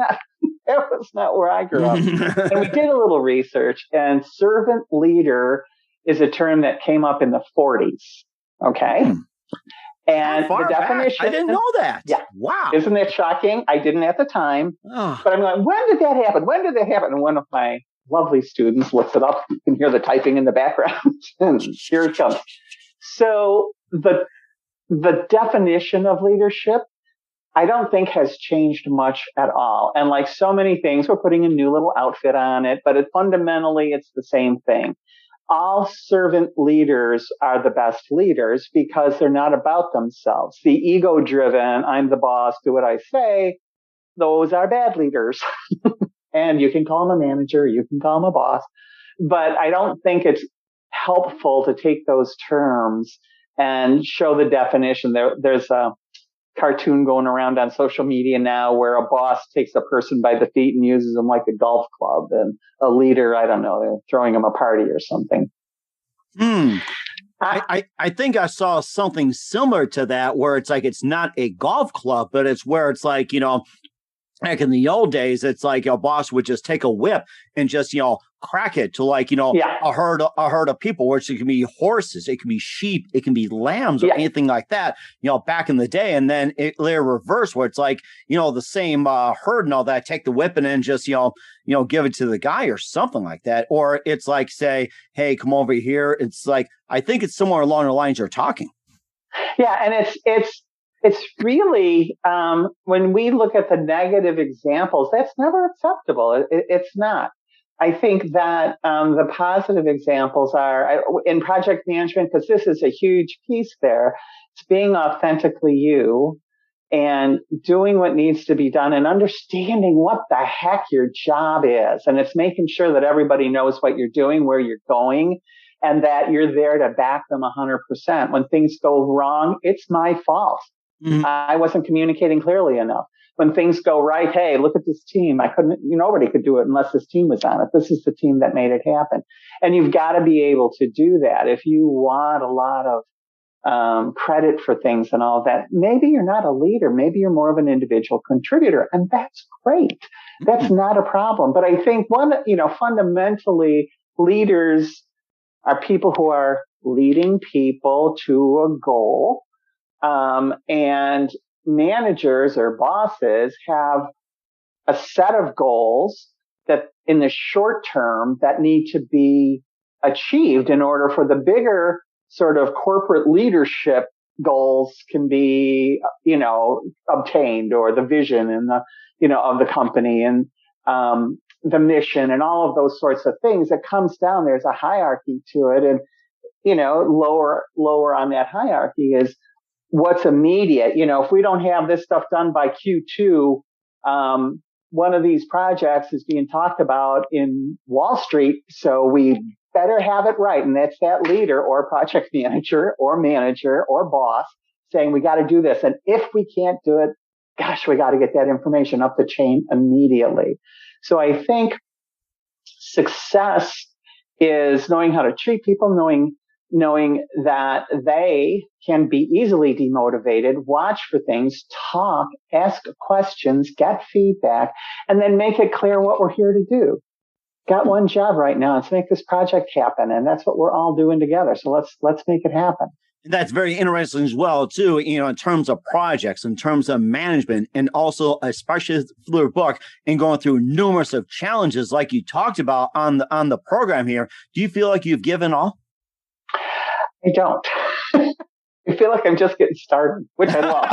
not where I grew up. And we did a little research, and servant leader is a term that came up in the 40s. Okay. And the definition, back? I didn't know that. Yeah. Wow. Isn't that shocking? I didn't at the time. But I'm going, when did that happen? And one of my lovely students looks it up. You can hear the typing in the background. And here it comes. So the definition of leadership, I don't think has changed much at all. And like so many things, we're putting a new little outfit on it, but fundamentally it's the same thing. All servant leaders are the best leaders because they're not about themselves. The ego-driven, I'm the boss, do what I say, those are bad leaders. And you can call them a manager, you can call them a boss. But I don't think it's helpful to take those terms and show the definition. There's a cartoon going around on social media now where a boss takes a person by the feet and uses them like a golf club, and a leader, I don't know, they're throwing them a party or something. I think I saw something similar to that, where it's like, it's not a golf club, but it's where it's like, back in the old days, it's like a boss would just take a whip and just, crack it to like, a herd of people, which it can be horses, it can be sheep, it can be lambs or anything like that, back in the day. And then it later reversed where it's like, the same herd and all that, take the whip and then just, give it to the guy or something like that. Or it's like, say, hey, come over here. It's like, I think it's somewhere along the lines you're talking. Yeah. And it's really, when we look at the negative examples, that's never acceptable. It's not. I think that the positive examples are in project management, because this is a huge piece there. It's being authentically you and doing what needs to be done and understanding what the heck your job is. And it's making sure that everybody knows what you're doing, where you're going, and that you're there to back them 100%. When things go wrong, it's my fault. Mm-hmm. I wasn't communicating clearly enough. When things go right, hey, look at this team. Nobody could do it unless this team was on it. This is the team that made it happen. And you've got to be able to do that. If you want a lot of credit for things and all that, maybe you're not a leader. Maybe you're more of an individual contributor. And that's great. That's not a problem. But I think fundamentally, leaders are people who are leading people to a goal. And managers or bosses have a set of goals that in the short term that need to be achieved in order for the bigger sort of corporate leadership goals can be, obtained, or the vision and of the company and, the mission and all of those sorts of things that comes down. There's a hierarchy to it. And, lower on that hierarchy is what's immediate. If we don't have this stuff done by Q2, one of these projects is being talked about in Wall Street. So we better have it right. And that's that leader or project manager or boss saying, we got to do this. And if we can't do it, gosh, we got to get that information up the chain immediately. So I think success is knowing how to treat people, knowing that they can be easily demotivated, watch for things, talk, ask questions, get feedback, and then make it clear what we're here to do. got one job right now. Let's make this project happen. And that's what we're all doing together. So let's make it happen. That's very interesting as well, too, in terms of projects, in terms of management, and also especially through your book and going through numerous of challenges like you talked about on the program here. Do you feel like you've given all? I don't. I feel like I'm just getting started, which I love.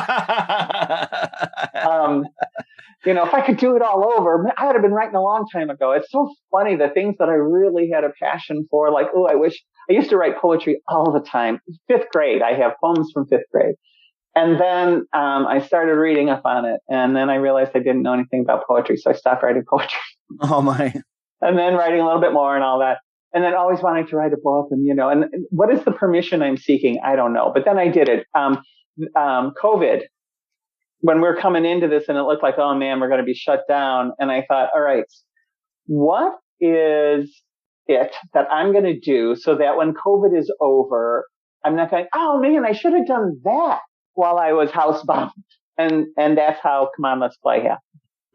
If I could do it all over, I would have been writing a long time ago. It's so funny, the things that I really had a passion for, like, I used to write poetry all the time. 5th grade, I have poems from 5th grade. And then I started reading up on it. And then I realized I didn't know anything about poetry. So I stopped writing poetry. Oh, my. And then writing a little bit more and all that. And then always wanting to write a book. And what is the permission I'm seeking? I don't know. But then I did it. COVID, when we're coming into this and it looked like, oh, man, we're going to be shut down. And I thought, all right, what is it that I'm going to do so that when COVID is over, I'm not going, oh, man, I should have done that while I was housebound. And that's how Come On, Let's Play happened.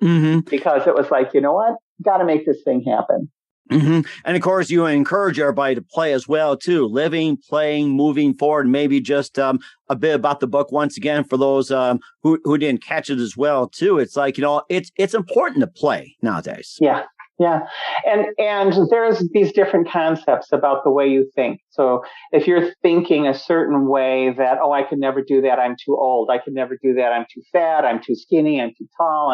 Mm-hmm. Because it was like, you know what? Got to make this thing happen. Mm-hmm. And of course, you encourage everybody to play as well, too. Living, playing, moving forward. Maybe just a bit about the book once again for those who didn't catch it as well, too. It's like, it's important to play nowadays. Yeah. Yeah. And there's these different concepts about the way you think. So if you're thinking a certain way that, oh, I could never do that, I'm too old. I could never do that, I'm too fat, I'm too skinny, I'm too tall.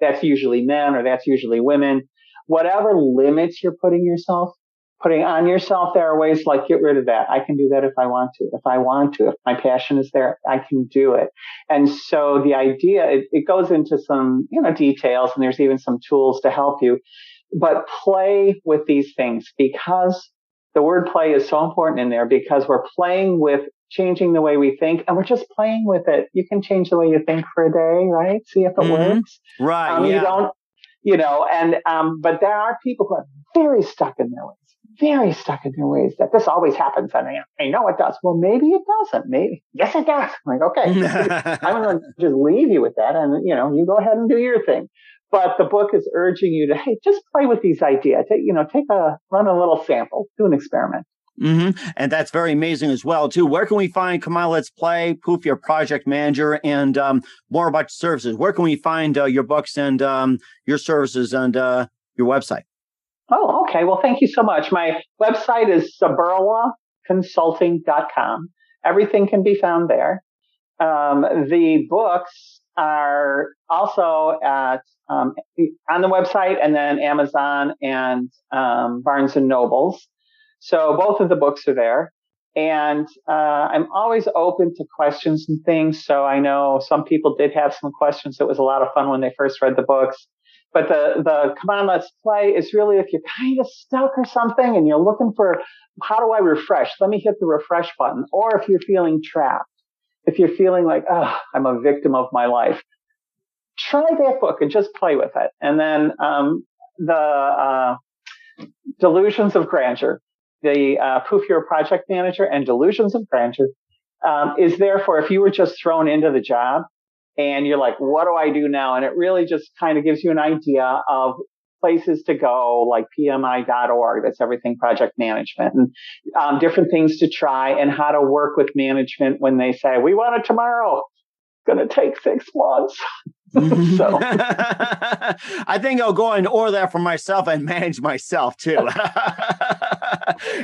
That's usually men or that's usually women. Whatever limits you're putting on yourself, there are ways like get rid of that. I can do that if I want to. If my passion is there, I can do it. And so the idea, it goes into some, details, and there's even some tools to help you. But play with these things, because the word play is so important in there, because we're playing with changing the way we think, and we're just playing with it. You can change the way you think for a day, right? See if it works. Right. You don't. But there are people who are very stuck in their ways, that this always happens. And I know it does. Well, maybe it doesn't. Maybe. Yes, it does. I'm like, okay, I'm going to just leave you with that. And, you go ahead and do your thing. But the book is urging you to, hey, just play with these ideas. Run a little sample, do an experiment. Mm-hmm. And that's very amazing as well, too. Where can we find Come On, Let's Play, Poof, Your Project Manager, and more about your services? Where can we find your books and your services and your website? Oh, okay. Well, thank you so much. My website is suberlaconsulting.com. Everything can be found there. The books are also on the website, and then Amazon and Barnes and Nobles. So both of the books are there. And I'm always open to questions and things. So I know some people did have some questions. It was a lot of fun when they first read the books. But the Come On, Let's Play is really if you're kind of stuck or something and you're looking for, how do I refresh? Let me hit the refresh button. Or if you're feeling trapped, if you're feeling like, I'm a victim of my life, try that book and just play with it. And then the Delusions of Grandeur, the Poofy Project Manager and Delusions of Grandeur is there for if you were just thrown into the job and you're like, what do I do now? And it really just kind of gives you an idea of places to go, like PMI.org. That's everything project management, and different things to try, and how to work with management when they say, we want it tomorrow. It's going to take 6 months. So I think I'll go and order that for myself and manage myself too.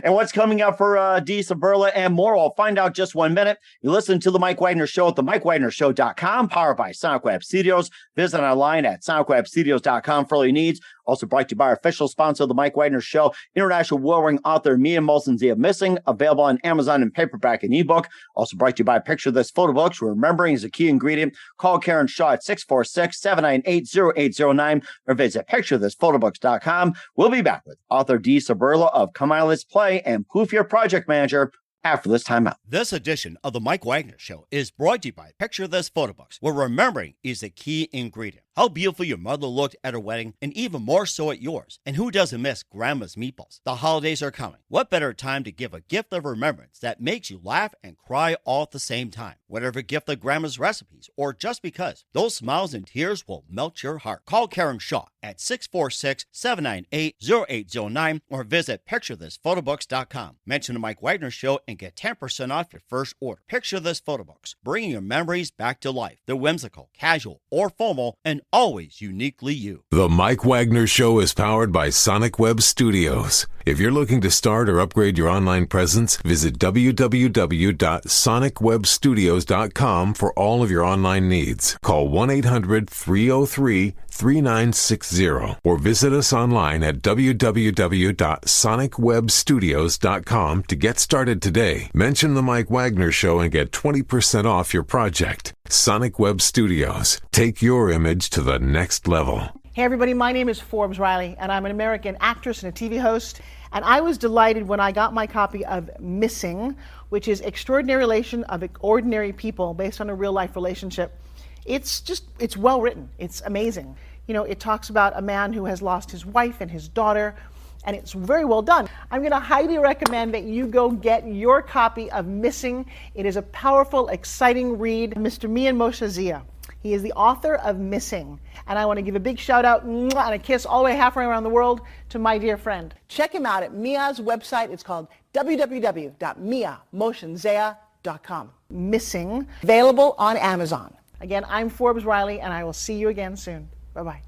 And what's coming up for Dee Suberla and more, I'll find out just 1 minute. You listen to The Mike Wagner Show at themikewagnershow.com, powered by Sonic Web Studios. Visit online at sonicwebstudios.com for all your needs. Also brought to you by our official sponsor of The Mike Wagner Show, international award-winning author Mia Molson's The Missing, available on Amazon in paperback and ebook. Also brought to you by Picture This Photo Books, where remembering is a key ingredient. Call Karen Shaw at 646-798-0809 or visit picturethisphotoBooks.com. We'll be back with author Dee Suberla of Come On, Let's Play and Poof Your Project Manager after this timeout. This edition of The Mike Wagner Show is brought to you by Picture This Photo Books, where remembering is the key ingredient. How beautiful your mother looked at her wedding, and even more so at yours. And who doesn't miss Grandma's meatballs? The holidays are coming. What better time to give a gift of remembrance that makes you laugh and cry all at the same time? Whatever gift of Grandma's recipes, or just because, those smiles and tears will melt your heart. Call Karen Shaw at 646-798-0809 or visit picturethisphotobooks.com. Mention the Mike Wagner Show and get 10% off your first order. Picture This Photo Books, bringing your memories back to life. They're whimsical, casual, or formal, and always uniquely you. The Mike Wagner Show is powered by Sonic Web Studios. If you're looking to start or upgrade your online presence, visit www.sonicwebstudios.com for all of your online needs. Call 1-800-303-3960 or visit us online at www.sonicwebstudios.com to get started today. Mention the Mike Wagner Show and get 20% off your project. Sonic Web Studios. Take your image to the next level. Hey everybody, my name is Forbes Riley, and I'm an American actress and a TV host. And I was delighted when I got my copy of Missing, which is Extraordinary Relation of Ordinary People based on a real life relationship. It's well written. It's amazing. You know, it talks about a man who has lost his wife and his daughter, and it's very well done. I'm going to highly recommend that you go get your copy of Missing. It is a powerful, exciting read. Mr. Mian Moshe Zia. He is the author of Missing. And I want to give a big shout out and a kiss all the way halfway around the world to my dear friend. Check him out at Mia's website. It's called www.miamotionzea.com. Missing, available on Amazon. Again, I'm Forbes Riley, and I will see you again soon. Bye-bye.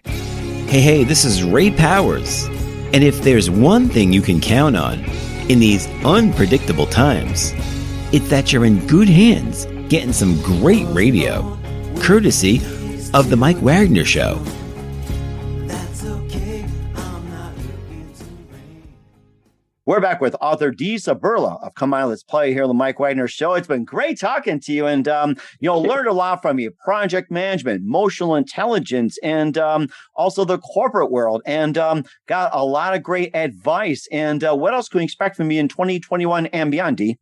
Hey, this is Ray Powers. And if there's one thing you can count on in these unpredictable times, it's that you're in good hands getting some great radio, courtesy of The Mike Wagner Show. We're back with author Dee Suberla of Come On, Let's Play here on the Mike Wagner Show. It's been great talking to you, and learned a lot from you: project management, emotional intelligence, and also the corporate world, and got a lot of great advice. And what else can we expect from you in 2021 and beyond, Dee?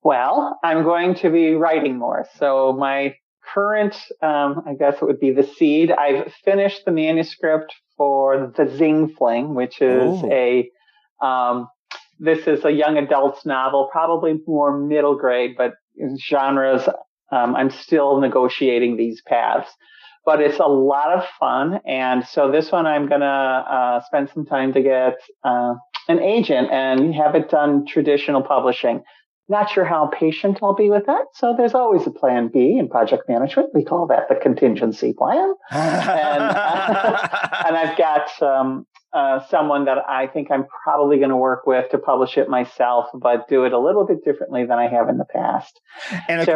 Well, I'm going to be writing more. So my current, I guess it would be The Seed. I've finished the manuscript for The Zing Fling, which is this is a young adult's novel, probably more middle grade, but in genres, I'm still negotiating these paths. But it's a lot of fun. And so this one, I'm going to spend some time to get an agent and have it done traditional publishing. Not sure how patient I'll be with that. So there's always a plan B in project management. We call that the contingency plan. And I've got someone that I think I'm probably going to work with to publish it myself, but do it a little bit differently than I have in the past. And of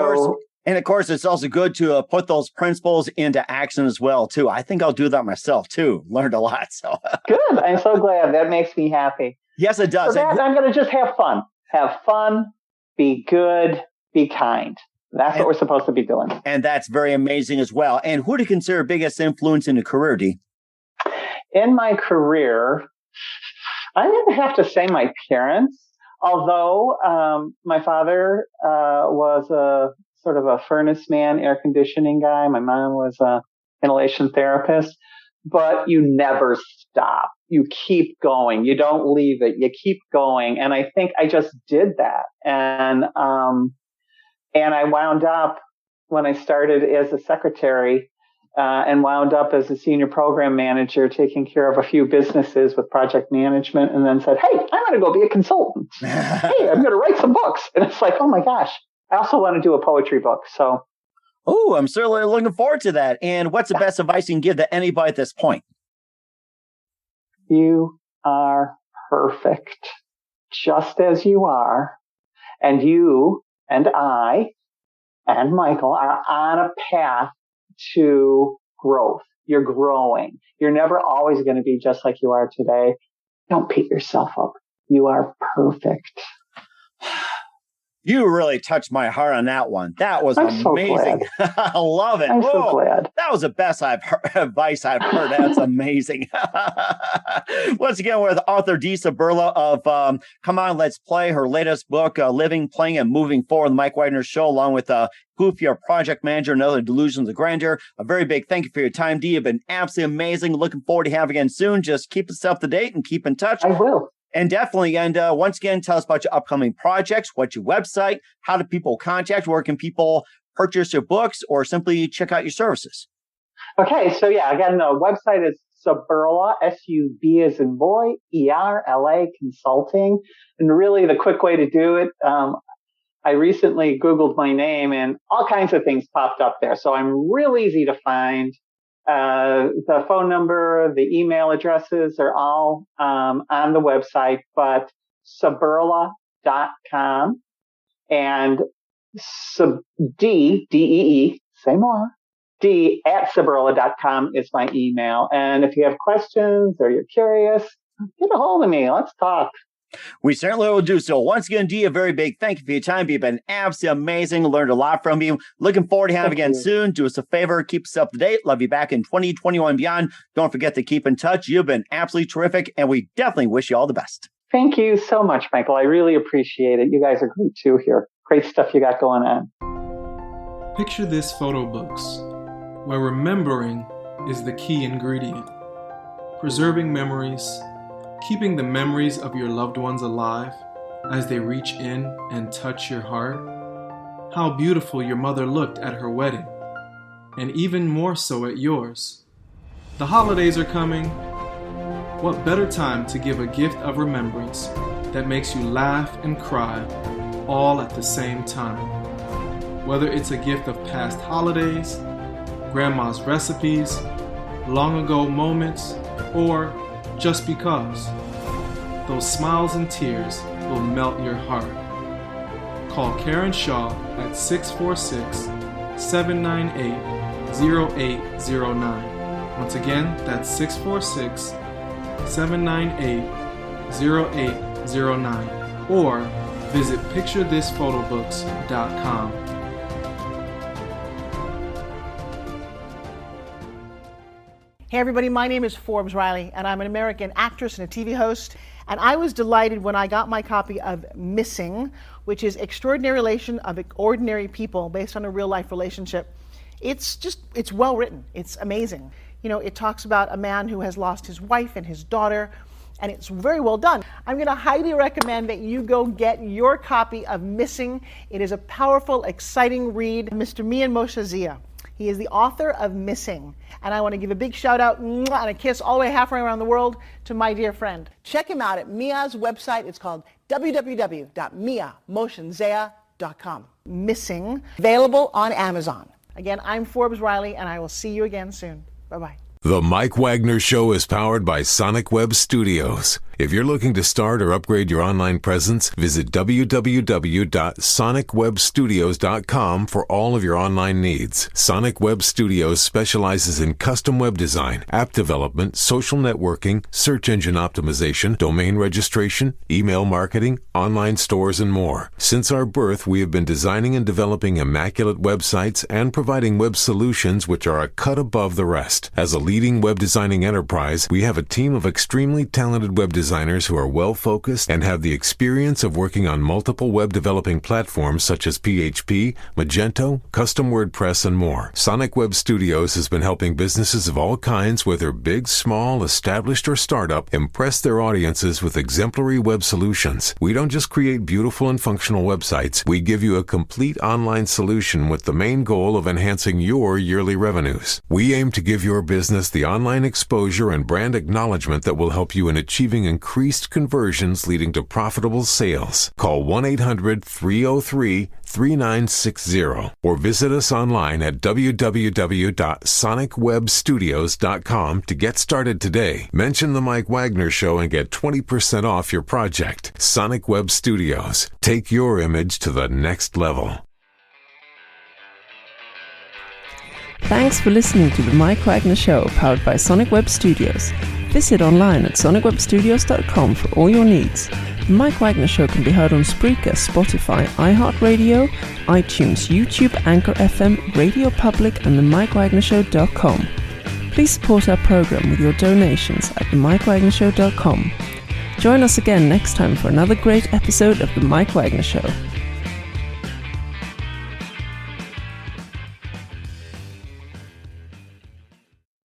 course, it's also good to put those principles into action as well, too. I think I'll do that myself, too. Learned a lot. So good. I'm so glad. That makes me happy. Yes, it does. So I'm going to just have fun. Have fun. Be good, be kind. That's what we're supposed to be doing. And that's very amazing as well. And who do you consider biggest influence in your career, Dee? In my career, I'm going to have to say my parents. Although my father was a sort of a furnace man, air conditioning guy. My mom was a inhalation therapist. But you never stop. You keep going. You don't leave it. You keep going. And I think I just did that. And I wound up when I started as a secretary, and wound up as a senior program manager, taking care of a few businesses with project management, and then said, hey, I'm going to go be a consultant. Hey, I'm going to write some books. And it's like, oh my gosh, I also want to do a poetry book. So. Oh, I'm certainly looking forward to that. And what's the best advice you can give to anybody at this point? You are perfect, just as you are. And you and I and Michael are on a path to growth. You're growing. You're never always going to be just like you are today. Don't beat yourself up. You are perfect. You really touched my heart on that one. That was amazing. So I love it. I'm so glad. That was the best advice I've heard. That's amazing. Once again, with author Dee Suberla of Come On, Let's Play, her latest book, Living, Playing, and Moving Forward, The Mike Wagner Show, along with Poof, Your Project Manager, and Other Delusions of Grandeur. A very big thank you for your time, Dee. You've been absolutely amazing. Looking forward to having you again soon. Just keep us up to date and keep in touch. I will. And definitely, and once again, tell us about your upcoming projects, what's your website, how do people contact, where can people purchase your books, or simply check out your services? Okay, so yeah, again, the website is Suberla, S-U-B as in boy, E-R-L-A Consulting. And really the quick way to do it, I recently Googled my name and all kinds of things popped up there. So I'm real easy to find. The phone number, the email addresses are all on the website, but Suberla.com and D-E-E, say more, D@Suberla.com is my email. And if you have questions or you're curious, get a hold of me. Let's talk. We certainly will do so. Once again, Dee, a very big thank you for your time. You've been absolutely amazing. Learned a lot from you. Looking forward to having you again soon. Do us a favor. Keep us up to date. Love you back in 2021 and beyond. Don't forget to keep in touch. You've been absolutely terrific, and we definitely wish you all the best. Thank you so much, Michael. I really appreciate it. You guys are great too here. Great stuff you got going on. Picture this photo books, where remembering is the key ingredient. Preserving memories, keeping the memories of your loved ones alive as they reach in and touch your heart. How beautiful your mother looked at her wedding, and even more so at yours. The holidays are coming. What better time to give a gift of remembrance that makes you laugh and cry all at the same time? Whether it's a gift of past holidays, grandma's recipes, long ago moments, or just because. Those smiles and tears will melt your heart. Call Karen Shaw at 646-798-0809. Once again, that's 646-798-0809. Or visit picturethisphotobooks.com. Hey everybody, my name is Forbes Riley, and I'm an American actress and a TV host. And I was delighted when I got my copy of Missing, which is Extraordinary Relation of Ordinary People based on a real life relationship. It's well written. It's amazing. You know, it talks about a man who has lost his wife and his daughter, and it's very well done. I'm going to highly recommend that you go get your copy of Missing. It is a powerful, exciting read. Mr. Mian Moshe Zia. He is the author of Missing. And I want to give a big shout out and a kiss all the way halfway around the world to my dear friend. Check him out at Mia's website. It's called www.miamoshenzea.com. Missing, available on Amazon. Again, I'm Forbes Riley, and I will see you again soon. Bye-bye. The Mike Wagner Show is powered by Sonic Web Studios. If you're looking to start or upgrade your online presence, visit www.sonicwebstudios.com for all of your online needs. Sonic Web Studios specializes in custom web design, app development, social networking, search engine optimization, domain registration, email marketing, online stores, and more. Since our birth, we have been designing and developing immaculate websites and providing web solutions which are a cut above the rest. As a leading web designing enterprise, we have a team of extremely talented web designers who are well-focused and have the experience of working on multiple web developing platforms such as PHP, Magento, custom WordPress, and more. Sonic Web Studios has been helping businesses of all kinds, whether big, small, established, or startup, impress their audiences with exemplary web solutions. We don't just create beautiful and functional websites. We give you a complete online solution with the main goal of enhancing your yearly revenues. We aim to give your business the online exposure and brand acknowledgement that will help you in achieving increased conversions leading to profitable sales. Call 1-800-303-3960 or visit us online at www.sonicwebstudios.com to get started today. Mention The Mike Wagner Show and get 20% off your project. Sonic Web Studios. Take your image to the next level. Thanks for listening to The Mike Wagner Show, powered by Sonic Web Studios. Visit online at sonicwebstudios.com for all your needs. The Mike Wagner Show can be heard on Spreaker, Spotify, iHeartradio, iTunes, YouTube, Anchor FM, Radio Public, and themikewagnershow.com. Please support our program with your donations at themikewagnershow.com. Join us again next time for another great episode of The Mike Wagner Show.